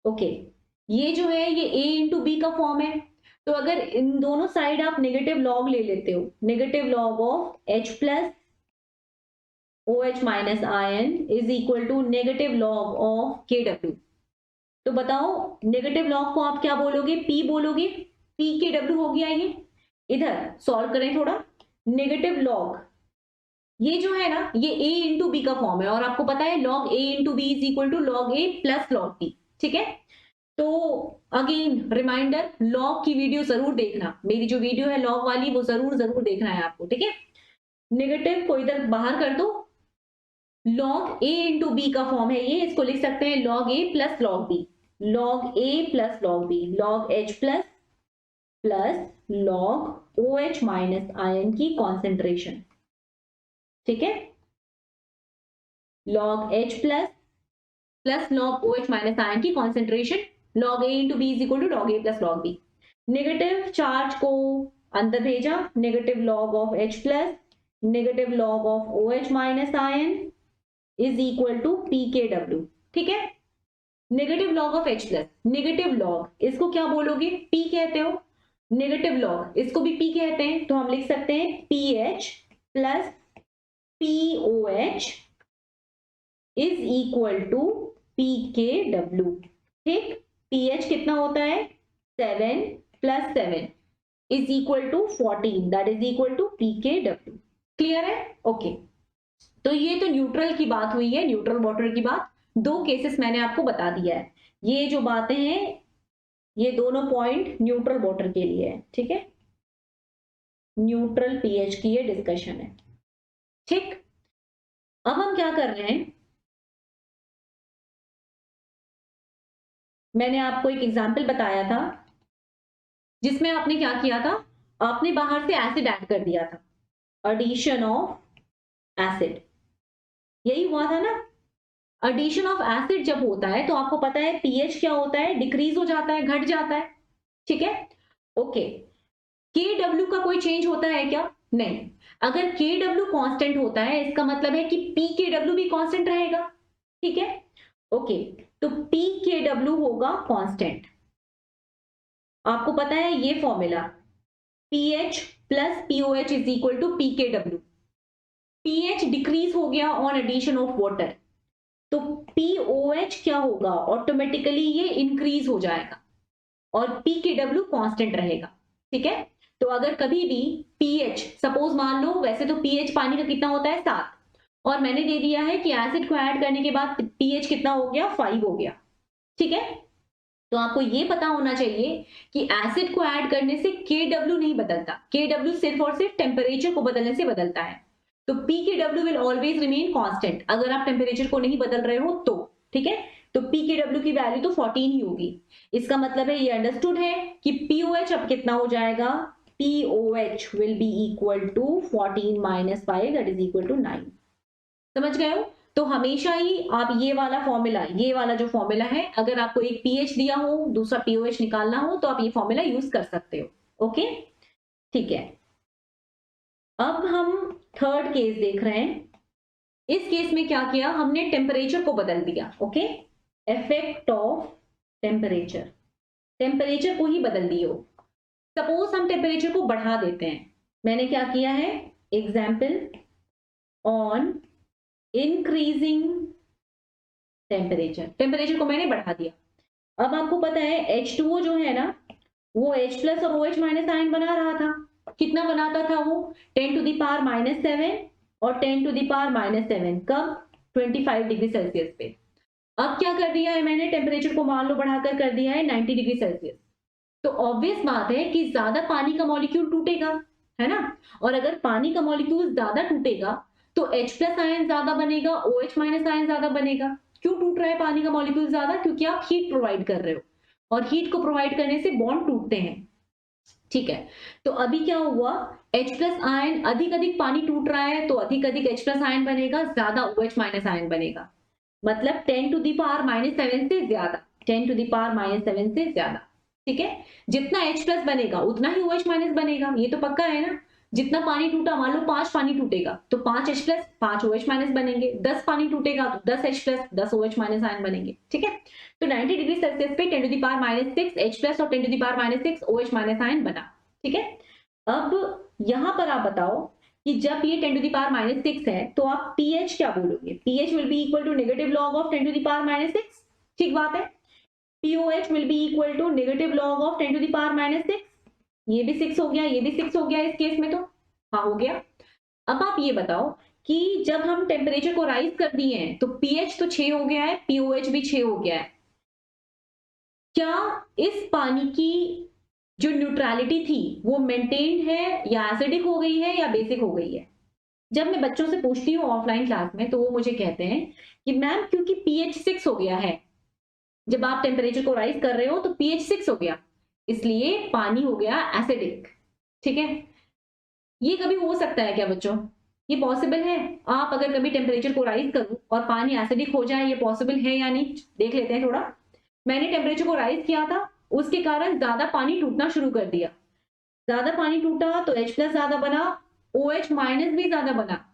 ओके, ये जो है ये A इंटू बी का फॉर्म है। तो अगर इन दोनों साइड आप नेगेटिव लॉग ले लेते हो, negative log of H plus OH minus ion is equal to negative log of KW। तो बताओ नेगेटिव लॉग को आप क्या बोलोगे, P बोलोगे, PKW हो गया ये। इधर सॉल्व करें थोड़ा, नेगेटिव लॉग ये जो है ना ये A इंटू बी का फॉर्म है, और आपको पता है log A into B is equal to log A plus log B। ठीक है, तो अगेन रिमाइंडर, लॉग की वीडियो जरूर देखना, मेरी जो वीडियो है लॉग वाली वो जरूर जरूर देखना है आपको। ठीक है, नेगेटिव को इधर बाहर कर दो, log A इंटू बी का फॉर्म है ये, इसको लिख सकते हैं log A plus log B, log A plus log B, log H plus log OH minus ion की कॉन्सेंट्रेशन। ठीक है, log H plus log OH minus ion की concentration, log A into B is equal to log A plus log B। Negative charge को अंदर भेजा, negative log of H plus negative log of OH minus ion is equal to PKW। ठीक है, negative log of H plus, negative log इसको क्या बोलोगे, P कहते हो, नेगेटिव लॉग इसको भी P कहते हैं, तो हम लिख सकते हैं PH plus POH is equal to PKW। ठीक, pH कितना होता है, 7 plus 7 is equal to 14, that is equal to PKW। Clear है, ओके। तो ये तो न्यूट्रल की बात हुई है, न्यूट्रल वाटर की बात, दो केसेस मैंने आपको बता दिया है। ये जो बातें हैं ये दोनों पॉइंट न्यूट्रल वाटर के लिए है। ठीक है, न्यूट्रल पीएच की ये डिस्कशन है। ठीक, अब हम क्या कर रहे हैं, मैंने आपको एक एग्जाम्पल बताया था जिसमें आपने क्या किया था, आपने बाहर से एसिड ऐड कर दिया था, एडिशन ऑफ एसिड, यही हुआ था ना। एडिशन ऑफ एसिड जब होता है तो आपको पता है पीएच क्या होता है, डिक्रीज हो जाता है, घट जाता है। ठीक है, ओके, KW का कोई चेंज होता है क्या, नहीं। अगर KW कांस्टेंट होता है इसका मतलब है कि PKW भी कांस्टेंट रहेगा। ठीक है, ओके, तो PKW होगा कांस्टेंट। आपको पता है ये formula, pH plus POH is equal to PKW। pH decrease हो गया ऑन एडिशन ऑफ वाटर, तो POH क्या होगा, ऑटोमेटिकली ये इंक्रीज हो जाएगा और PKW कांस्टेंट रहेगा। ठीक है, तो अगर कभी भी pH, सपोज मान लो, वैसे तो pH पानी का कितना होता है, 7, और मैंने दे दिया है कि एसिड को ऐड करने के बाद pH कितना हो गया, 5 हो गया। ठीक है, तो आपको ये पता होना चाहिए कि एसिड को ऐड करने से KW नहीं बदलता, KW सिर्फ और सिर्फ टेम्परेचर को बदलने से बदलता है। तो PKW will always remain constant अगर आप टेम्परेचर को नहीं बदल रहे हो तो। ठीक है, तो PKW की वैल्यू तो 14 ही होगी। इसका मतलब है ये अंडरस्टूड है कि POH अब कितना हो जाएगा, POH will be equal to 14 minus 5 that is equal to 9। समझ गए हो, तो हमेशा ही आप ये वाला फॉर्मूला, ये वाला जो फॉर्मूला है, अगर आपको एक pH दिया हो दूसरा POH निकालना हो तो आप ये फॉर्मूला यूज कर सकते हो। ओके, ठीक है, अब हम थर्ड केस देख रहे हैं। इस केस में क्या किया हमने, टेम्परेचर को बदल दिया। Okay, effect of temperature, temperature को ही बदल दिए हो। सपोज हम टेम्परेचर को बढ़ा देते हैं, मैंने क्या किया है, example on increasing temperature, temperature को मैंने बढ़ा दिया। अब आपको पता है H2O जो है ना, वो H प्लस और OH माइनस आयन बना रहा था। कितना बनाता था वो, 10 टू द पावर -7 और 10 टू द पावर -7, कब, 25 डिग्री सेल्सियस पे। अब क्या कर दिया है मैंने, टेम्परेचर को मान लो बढ़ाकर कर दिया है 90 डिग्री सेल्सियस। तो ऑब्वियस बात है कि ज्यादा पानी का मॉलिक्यूल टूटेगा, है ना। और अगर पानी का मॉलिक्यूल ज्यादा टूटेगा तो H प्लस आयन ज्यादा बनेगा, OH माइनस आयन ज्यादा बनेगा। क्यों टूट रहा है पानी का मॉलिक्यूल ज्यादा, क्योंकि आप हीट प्रोवाइड कर रहे हो, और हीट को प्रोवाइड करने से बॉन्ड टूटते हैं, ठीक है। तो अभी क्या हुआ, H प्लस आयन, अधिक अधिक पानी टूट रहा है तो अधिक अधिक H प्लस आयन बनेगा, ज्यादा OH माइनस आयन बनेगा। मतलब 10 टू दी पावर -7 से ज्यादा, 10 टू दी पावर -7 से ज्यादा, ठीक है। जितना H प्लस बनेगा उतना ही OH माइनस बनेगा, ये तो पक्का है ना। जितना पानी टूटा, मान लो 5 पानी टूटेगा तो 5 H प्लस 5 OH माइनस बनेंगे, 10 पानी टूटेगा तो 10 H plus 10 OH minus ion बनेंगे, ठीक है। तो 90 डिग्री सेल्सियस पे 10 to the power -6 H plus और 10 to the power -6 OH minus ion बना, ठीक है। अब यहां पर आप बताओ कि जब ये 10 टू दी पावर -6 है तो आप pH क्या बोलोगे, pH will be equal to negative log of 10 to the power -6, ठीक बात है। POH will be equal to negative log of 10 to the power -6, ये भी 6 हो गया, ये भी 6 हो गया इस केस में, तो हाँ हो गया। अब आप ये बताओ कि जब हम टेम्परेचर को राइज कर दिए हैं तो pH तो 6 हो गया है, POH भी 6 हो गया है, क्या इस पानी की जो न्यूट्रलिटी थी वो मेंटेन्ड है या एसिडिक हो गई है या बेसिक हो गई है। जब मैं बच्चों से पूछती हूँ ऑफलाइन क्लास में तो वो मुझे कहते हैं कि मैम क्योंकि pH 6 हो गया है, जब आप टेम्परेचर को राइज कर रहे हो तो pH 6 हो गया, इसलिए पानी हो गया एसिडिक, ठीक है। ये कभी हो सकता है क्या बच्चों, ये पॉसिबल है, आप अगर कभी टेम्परेचर को राइज करो और पानी एसिडिक हो जाए, ये पॉसिबल है या नहीं, देख लेते हैं थोड़ा। मैंने टेम्परेचर को राइज किया था, उसके कारण ज्यादा पानी टूटना शुरू कर दिया, ज्यादा पानी टूटा तो H प्लस ज्यादा बना, OH माइनस भी ज्यादा बना,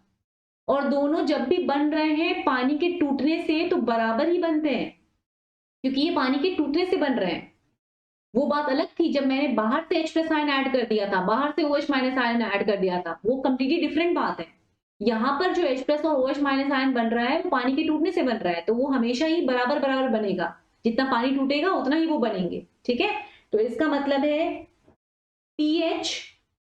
और दोनों जब भी बन रहे हैं पानी के टूटने से तो बराबर ही बनते हैं, क्योंकि ये पानी के टूटने से बन रहे हैं। वो बात अलग थी जब मैंने बाहर से H प्लस आयन ऐड कर दिया था, बाहर से OH माइनस आयन ऐड कर दिया था, वो कंप्लीटली डिफरेंट बात है। यहाँ पर जो H प्लस और OH माइनस आयन बन रहा है वो पानी के टूटने से बन रहा है, तो वो हमेशा ही बराबर बराबर बनेगा, जितना पानी टूटेगा उतना ही वो बनेंगे, ठीक है। तो इसका मतलब है pH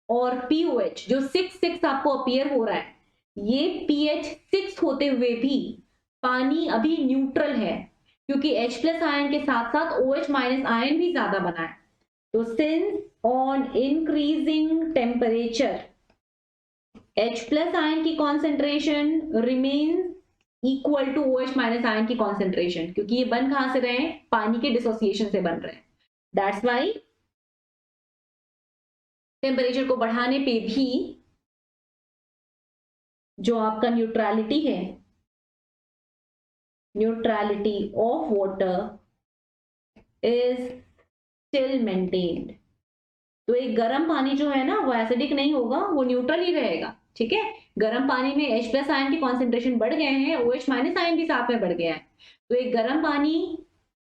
और POH जो 6 आपको अपीयर हो रहा है, ये pH 6 होते हुए भी पानी अभी न्यूट्रल है, क्योंकि H प्लस आयन के साथ साथ OH माइनस आयन भी ज्यादा बना है। तो since on increasing temperature H plus ion की concentration remains equal to OH minus ion की कॉन्सेंट्रेशन, क्योंकि ये बन कहां से रहे हैं, पानी के डिसोसिएशन से बन रहे हैं। दैट्स वाई टेम्परेचर को बढ़ाने पे भी जो आपका न्यूट्रलिटी है, neutrality of water is still maintained. तो एक गर्म पानी जो है ना वो एसिडिक नहीं होगा, वो न्यूट्रल ही रहेगा, ठीक है। गर्म पानी में H प्लस आयन की कॉन्सेंट्रेशन बढ़ गए हैं, OH माइनस आयन भी साथ में बढ़ गया है, तो एक गर्म पानी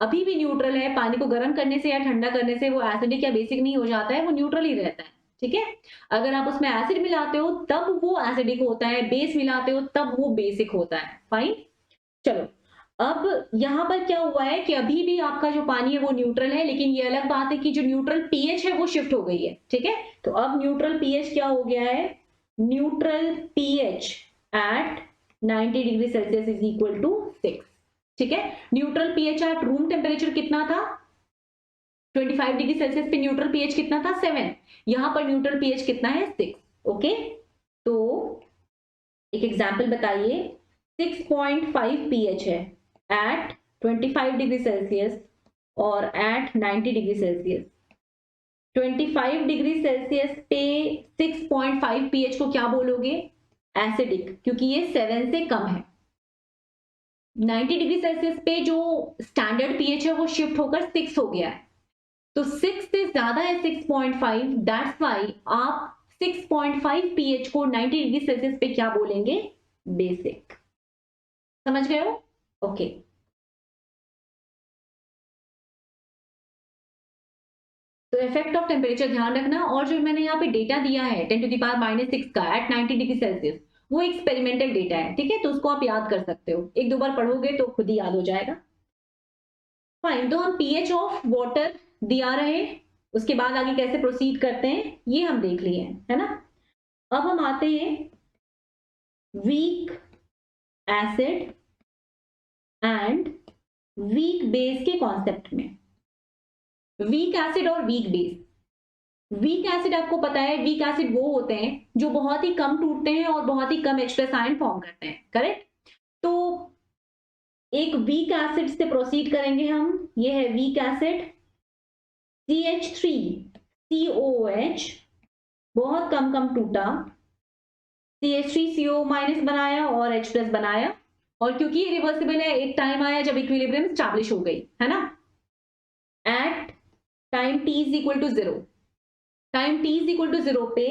अभी भी न्यूट्रल है, पानी को गर्म करने से या ठंडा करने से वो एसिडिक या बेसिक नहीं हो जाता है, वो न्यूट्रल ही रहता है, ठीक है। अगर आप उसमें एसिड मिलाते हो तब वो एसिडिक होता है, बेस मिलाते हो तब वो बेसिक होता है, फाइन। चलो, अब यहां पर क्या हुआ है कि अभी भी आपका जो पानी है वो न्यूट्रल है, लेकिन ये अलग बात है कि जो न्यूट्रल पीएच है वो शिफ्ट हो गई है, ठीक है। तो अब न्यूट्रल पीएच क्या हो गया है, neutral pH at 90 degree Celsius is equal to 6, ठीक है। Neutral pH at room temperature कितना था, 25 डिग्री सेल्सियस पे न्यूट्रल पीएच कितना था, 7, यहां पर न्यूट्रल पीएच कितना है, 6, ओके। तो एक एग्जाम्पल बताइए, 6.5 पीएच है एट 25 डिग्री सेल्सियस और at 90 degree Celsius. 25 degree Celsius पे 6.5 पीएच को क्या बोलोगे, एसिडिक, क्योंकि ये 7 से कम है। 90 डिग्री सेल्सियस पे जो स्टैंडर्ड पीएच है वो शिफ्ट होकर 6 हो गया है, तो 6 से ज्यादा है 6.5, दैट्स वाई आप 6.5 पीएच को 90 डिग्री सेल्सियस पे क्या बोलेंगे, बेसिक। समझ गए हो, ओके। तो इफेक्ट ऑफ टेम्परेचर ध्यान रखना। और जो मैंने यहाँ पे डेटा दिया है 10⁻⁻⁶ का एट 90 डिग्री सेल्सियस, वो एक्सपेरिमेंटल डेटा है, ठीक है, तो उसको आप याद कर सकते हो, एक दो बार पढ़ोगे तो खुद ही याद हो जाएगा। फाइन, तो हम pH ऑफ वाटर दिया रहे, उसके बाद आगे कैसे प्रोसीड करते हैं ये हम देख लिए हैं, है ना। अब हम आते हैं weak acid and weak base के कॉन्सेप्ट में। वीक एसिड और वीक बेस। वीक एसिड आपको पता है, वीक एसिड वो होते हैं जो बहुत ही कम टूटते हैं और बहुत ही कम H+ आयन फॉर्म करते हैं, करेक्ट। तो एक वीक एसिड से प्रोसीड करेंगे हम, ये है वीक एसिड CH3COOH, बहुत कम टूटा, CH3CO- बनाया और H+ बनाया, और क्योंकि ये रिवर्सिबल है, एक टाइम आया जब इक्विलिब्रियम एस्टैब्लिश हो गई, है ना। At time t is equal to 0, time t is equal to 0 पे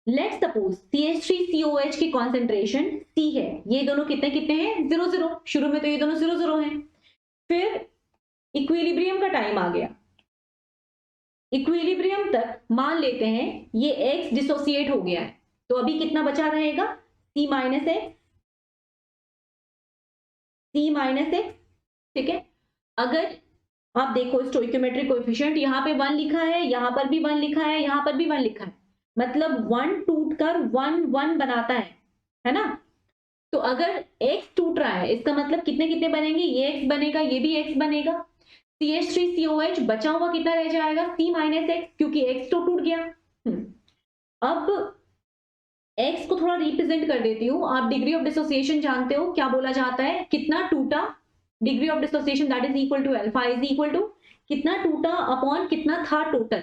लेट्स सपोज CH3COH की कॉन्सेंट्रेशन C है, ये दोनों कितने कितने हैं 0 0, शुरू में तो ये दोनों 0 0 हैं। फिर इक्विलिब्रियम का टाइम आ गया, इक्विलिब्रियम तक मान लेते हैं ये X डिसोसिएट हो गया है, तो अभी कितना बचा रहेगा C माइनस एक्स, ठीक है। अगर आप देखो स्टोइकियोमेट्रिक कोएफिशिएंट, यहाँ पे 1 लिखा है, यहाँ पर भी 1 लिखा है, यहाँ पर भी 1 लिखा है, मतलब 1 टूट कर 1 1 बनाता है ना। तो अगर x टूट रहा है, इसका मतलब कितने कितने बनेंगे, ये x बनेगा, ये भी x बनेगा, CH3COH बचा हुआ कितना रह जाएगा C माइनस एक्स, क्योंकि x तो टूट गया। अब x को थोड़ा रिप्रेजेंट कर देती हूँ, आप डिग्री ऑफ डिसोसिएशन जानते हो, क्या बोला जाता है, कितना टूटा, degree of dissociation that is equal to alpha is equal to कितना टूटा अपॉन कितना था टोटल।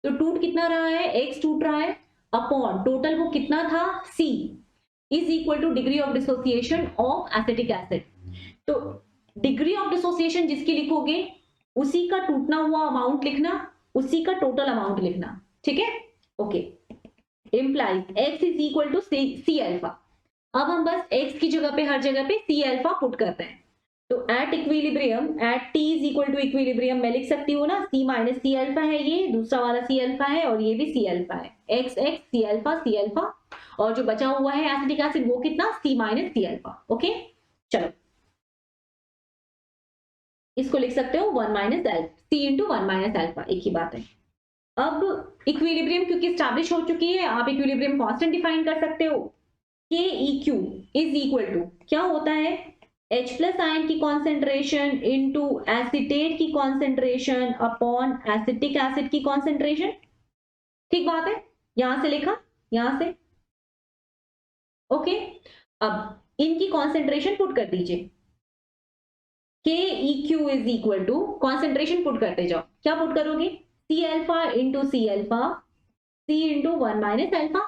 तो टूट कितना रहा है, x टूट रहा है, अपॉन टोटल वो कितना था C is equal two degree of dissociation of acetic acid. तो डिग्री ऑफ डिसोसिएशन जिसकी लिखोगे उसी का टूटना हुआ अमाउंट लिखना, उसी का टोटल अमाउंट लिखना, ठीक है, okay. Implies x is equal to C alpha. अब हम बस x की जगह पे हर जगह पे C अल्फा पुट करते हैं, तो at equilibrium at t is equal to equilibrium मैं लिख सकती हूँ ना, C माइनस C अल्फा है, ये दूसरा वाला C अल्फा है और ये भी C अल्फा है, x C अल्फा, और जो बचा हुआ है एसिटिक एसिड वो कितना C minus C alpha, okay. चलो इसको लिख सकते हो 1 minus alpha, C into 1 minus alpha, एक ही बात है। अब इक्विलिब्रियम क्योंकि स्टैब्लिश हो चुकी है, आप इक्विलिब्रियम कांस्टेंट डिफाइन कर सकते हो, KEQ इज इक्वल टू क्या होता है, H+ आयन की कॉन्सेंट्रेशन इनटू एसीटेट की कॉन्सेंट्रेशन अपॉन एसिटिक एसिड की कॉन्सेंट्रेशन, ठीक बात है, यहां से लिखा, यहां से, ओके। अब इनकी कॉन्सेंट्रेशन पुट कर दीजिए, KEQ is equal to concentration put करते जाओ, क्या पुट करोगे, C alpha into C alpha, C into 1 minus alpha,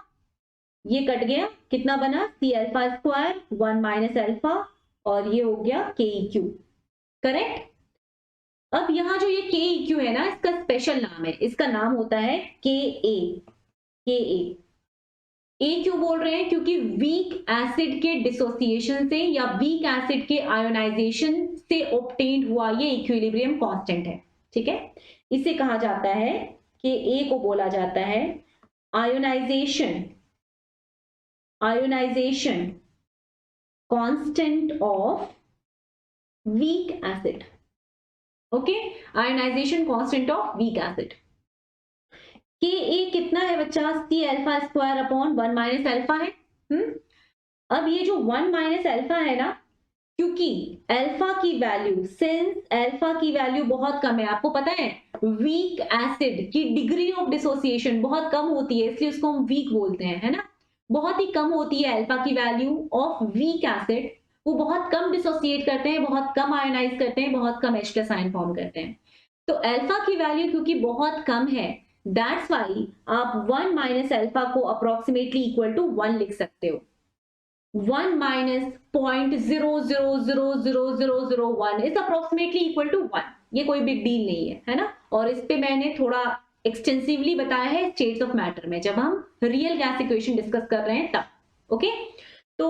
ये कट गया, कितना बना C alpha square 1 minus alpha, और ये हो गया KEQ, करेक्ट। अब यहाँ जो ये KEQ है ना, इसका स्पेशल नाम है, इसका नाम होता है KA। ए क्यों बोल रहे हैं, क्योंकि वीक एसिड के डिसोसिएशन से या वीक एसिड के आयोनाइजेशन से ऑब्टेन्ड हुआ ये इक्विलिब्रियम कांस्टेंट है, ठीक है। इसे कहा जाता है कि ए को बोला जाता है ionization constant of weak acid, okay, ionization constant of weak acid. KA कितना है बच्चा, C alpha square upon 1 minus alpha है। अब ये जो 1 माइनस अल्फा है ना, क्योंकि अल्फा की वैल्यू, सिंस अल्फा की वैल्यू बहुत कम है, आपको पता है वीक एसिड की डिग्री ऑफ डिसोसिएशन बहुत कम होती है, इसलिए उसको हम वीक बोलते हैं, है ना, बहुत ही कम होती है अल्फा की वैल्यू ऑफ वीक एसिड, वो बहुत कम डिसोसिएट करते हैं, बहुत कम आयोनाइज करते हैं, बहुत कम H+ आयन फॉर्म करते हैं। तो अल्फा की वैल्यू क्योंकि बहुत कम है, दैट्स वाई आप 1 माइनस अल्फा को अप्रोक्सीमेटली इक्वल टू 1 लिख सकते हो, 1 minus 0.000001 is approximately equal to 1, ये कोई बिग डील नहीं है ना। और इस पे मैंने थोड़ा एक्सटेंसिवली बताया है स्टेट्स ऑफ मैटर में, जब हम रियल गैस इक्वेशन डिस्कस कर रहे हैं तब, ओके। तो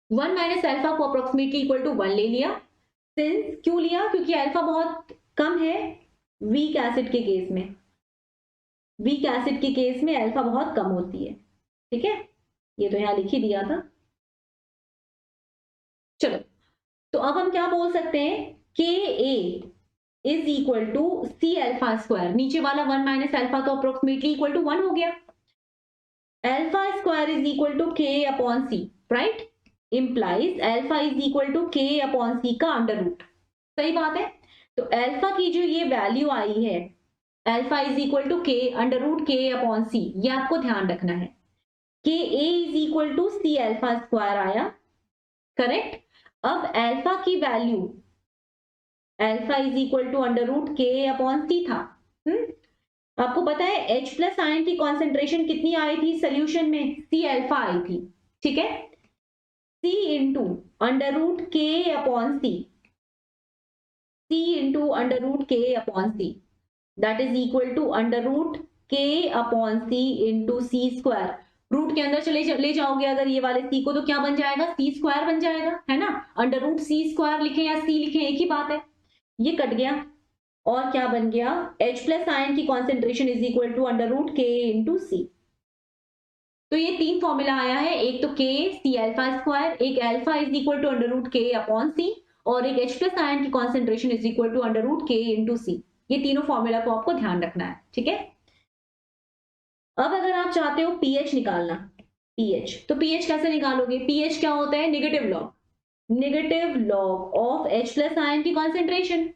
1 माइनस अल्फा को अप्रोक्सीमेटली इक्वल टू 1 ले लिया, सिंस क्यों लिया, क्योंकि अल्फा बहुत कम है, वीक एसिड के केस में, वीक एसिड के केस में अल्फा बहुत कम होती है, ठीक है, ये तो यहां लिख ही दिया था। चलो, तो अब हम क्या बोल सकते हैं, K a is equal to C alpha square, नीचे वाला 1 माइनस अल्फा तो अप्रोक्सीमेटली इक्वल टू 1 हो गया, alpha square is equal to K upon C, right, implies alpha is equal to K upon C का अंडर रूट, सही बात है। तो अल्फा की जो ये वैल्यू आई है, alpha is equal to K under root K upon C, ये आपको ध्यान रखना है, K a is equal to C alpha square आया, करेक्ट। अब अल्फा की value, alpha is equal to under root K upon C था, आपको पता है H प्लस आयन की कॉन्सेंट्रेशन कितनी आई थी सोल्यूशन में, सी अल्फा आई थी, ठीक है, C into under root K upon C, C into under root K upon C, that is equal to under root K upon C into C square, root K अंदर ले जाओगे अगर ये वाले सी को, तो क्या बन जाएगा, सी स्क्वायर बन जाएगा, है ना, अंडर रूट सी स्क्वायर लिखे या सी लिखे एक ही बात है, ये कट गया, और क्या बन गया, H प्लस आयन की concentration is equal to under root K into C. तो ये तीन फॉर्मूला आया है, एक तो के सी अल्फा स्क्वायर, एक alpha is equal to under root K upon C, और एक H प्लस आयन की concentration is equal to under root K into C, ये तीनों फॉर्मूला को आपको ध्यान रखना है, ठीक है। अब अगर आप चाहते हो पीएच निकालना, पीएच, तो पीएच कैसे निकालोगे, पीएच क्या होता है, negative log of H plus ion की कॉन्सेंट्रेशन,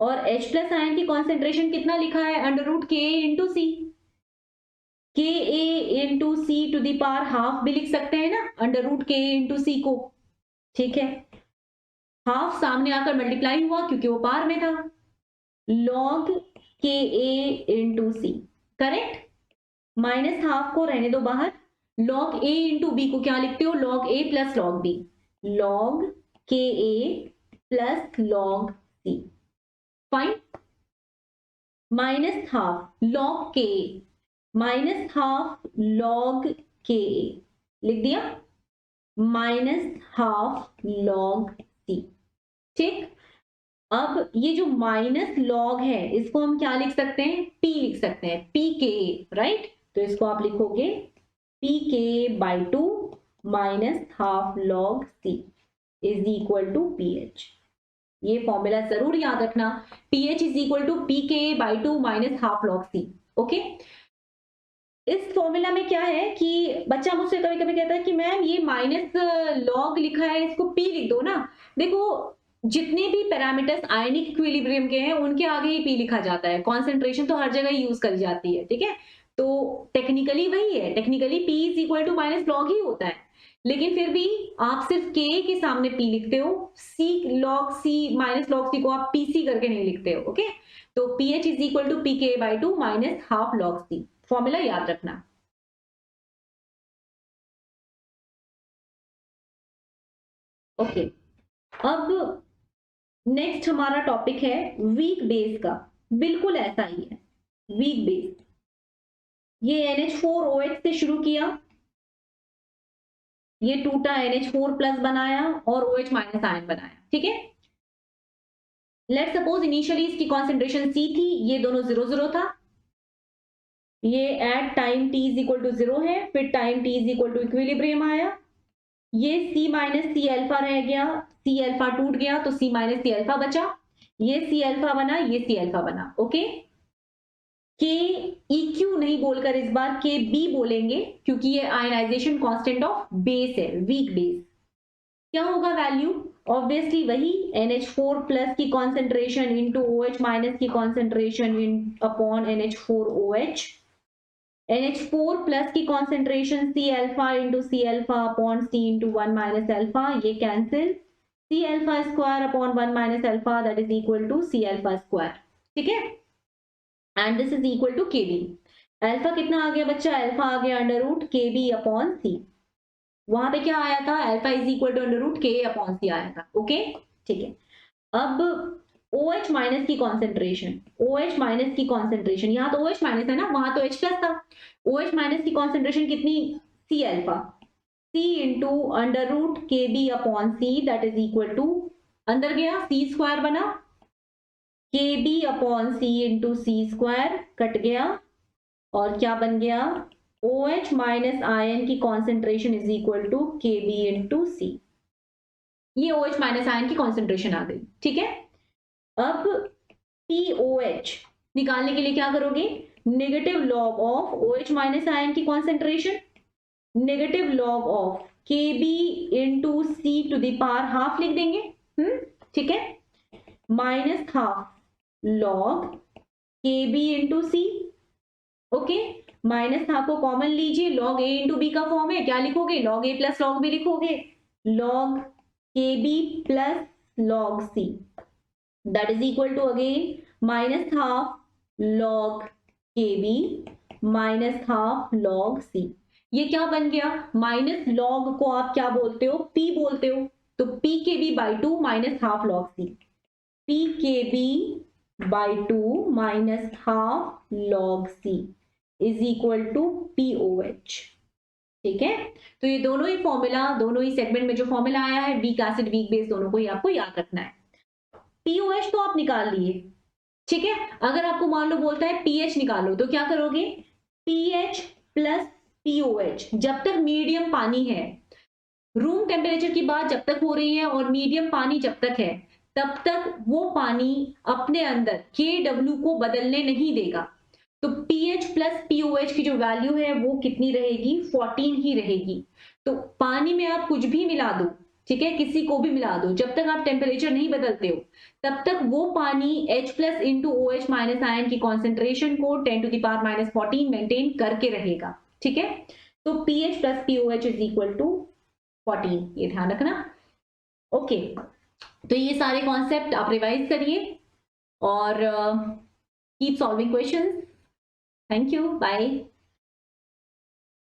और H प्लस आयन की कॉन्सेंट्रेशन कितना लिखा है, under root K into C, K a into C to the power half भी लिख सकते हैं ना, under root K into C को, ठीक है, हाफ सामने आकर मल्टीप्लाई हुआ क्योंकि वो पावर में था, लॉग के a into C, correct, minus half को रहने दो बाहर, लॉग ए इंटू बी को क्या लिखते हो, लॉग ए प्लस लॉग बी, लॉग के ए plus log c, fine, minus half log के, माइनस हाफ लॉग के, लिख दिया, माइनस हाफ लॉग सी, ठीक। अब ये जो माइनस लॉग है इसको हम क्या लिख सकते हैं, पी लिख सकते हैं, पी के, राइट, तो इसको आप लिखोगे p K by 2 minus half log C is equal to p H, ये फॉर्मूला जरूर याद रखना, pH is equal to p K by 2 minus half log C, okay. इस फॉर्मूला में क्या है कि बच्चा मुझसे कभी कभी कहता है कि मैम ये माइनस लॉग लिखा है, इसको पी लिख दो ना, देखो जितने भी पैरामीटर्स आयनिक इक्विलिब्रियम के हैं उनके आगे ही पी लिखा जाता है, कॉन्सेंट्रेशन तो हर जगह यूज करी जाती है, ठीक है, तो टेक्निकली वही है, technically p is equal to minus log ही होता है, लेकिन फिर भी आप सिर्फ के के सामने पी लिखते हो, सी log c minus log c को आप पीसी करके नहीं लिखते हो, ओके, तो pH is equal to p K by 2 minus half log C, formula याद रखना, ओके। अब नेक्स्ट हमारा टॉपिक है वीक बेस का, बिल्कुल ऐसा ही है, वीक बेस, ये NH4OH से शुरू किया, ये टूटा NH4 प्लस बनाया और OH माइनस आयन बनाया, ठीक है, लेट सपोज इनिशियली इसकी कॉन्सेंट्रेशन C थी, ये दोनों 0 था, ये at time t is equal to 0 है, फिर time t is equal to equilibrium आया, ये C माइनस सी अल्फा रह गया, C अल्फा टूट गया तो C माइनस सी अल्फा बचा, ये C अल्फा बना, ये C अल्फा बना, ओके। के EQ नहीं बोलकर इस बार के बी बोलेंगे क्योंकि ये आयनाइजेशन कांस्टेंट ऑफ बेस है, वीक बेस, क्या होगा वैल्यू, ऑब्वियसली वही NH4 प्लस की कॉन्सेंट्रेशन इंटू OH माइनस की concentration upon NH4OH, NH4 plus की concentration C alpha into C alpha upon C into 1 minus alpha, ये cancel, C alpha square upon 1 minus alpha that is equal to C alpha square, ठीक है, and this is equal to K B, alpha कितना आ गया बच्चा, alpha आ गया under root K B upon C, वहां पे क्या आया था, alpha is equal to under root K upon C आया था, ओके, ठीक है। अब OH माइनस की कॉन्सेंट्रेशन, OH माइनस की कॉन्सेंट्रेशन, यहाँ तो OH माइनस है ना, वहां तो H प्लस था, OH माइनस की कॉन्सेंट्रेशन कितनी, C alpha, C into under root K B upon C that is equal to, अंदर गया C स्क्वायर बना, Kb/C into C square cut गया और क्या बन गया OH माइनस आयन की concentration is equal to Kb into C. ये OH माइनस आयन की कॉन्सेंट्रेशन आ गई, ठीक है। अब POH निकालने के लिए क्या करोगे, negative log of OH minus ion की concentration, negative log of Kb into C to the power half लिख देंगे, ठीक है, minus half log Kb into C, okay, minus half को कॉमन लीजिए, लॉग A इंटू बी का form है, क्या लिखोगे, log A plus log B लिखोगे, log Kb plus log C that is equal to again minus half log Kb minus half log C। ये क्या बन गया, माइनस लॉग को आप क्या बोलते हो, P बोलते हो, तो Pkb/2 minus half log C, Pkb/2 minus half log C is equal to POH, ठीक है। तो ये दोनों ही फॉर्मूला, दोनों ही सेगमेंट में जो फॉर्मूला आया है, वीक एसिड वीक बेस, दोनों को ही आपको याद रखना है। POH तो आप निकाल लिए, ठीक है। अगर आपको मान लो बोलता है pH निकालो, तो क्या करोगे, pH प्लस POH, जब तक मीडियम पानी है, रूम टेम्परेचर की बात जब तक हो रही है और मीडियम पानी जब तक है, तब तक वो पानी अपने अंदर Kw को बदलने नहीं देगा। तो pH प्लस POH की जो वैल्यू है वो कितनी रहेगी, 14 ही रहेगी। तो पानी में आप कुछ भी मिला दो, ठीक है, किसी को भी मिला दो, जब तक आप टेम्परेचर नहीं बदलते हो, तब तक वो पानी H plus into OH minus ion की कॉन्सेंट्रेशन को 10 to the power minus 14 maintain करके रहेगा, ठीक है। तो pH plus POH is equal to 14, ये ध्यान रखना, ओके। तो ये सारे कॉन्सेप्ट आप रिवाइज करिए और keep solving questions. Thank you, bye.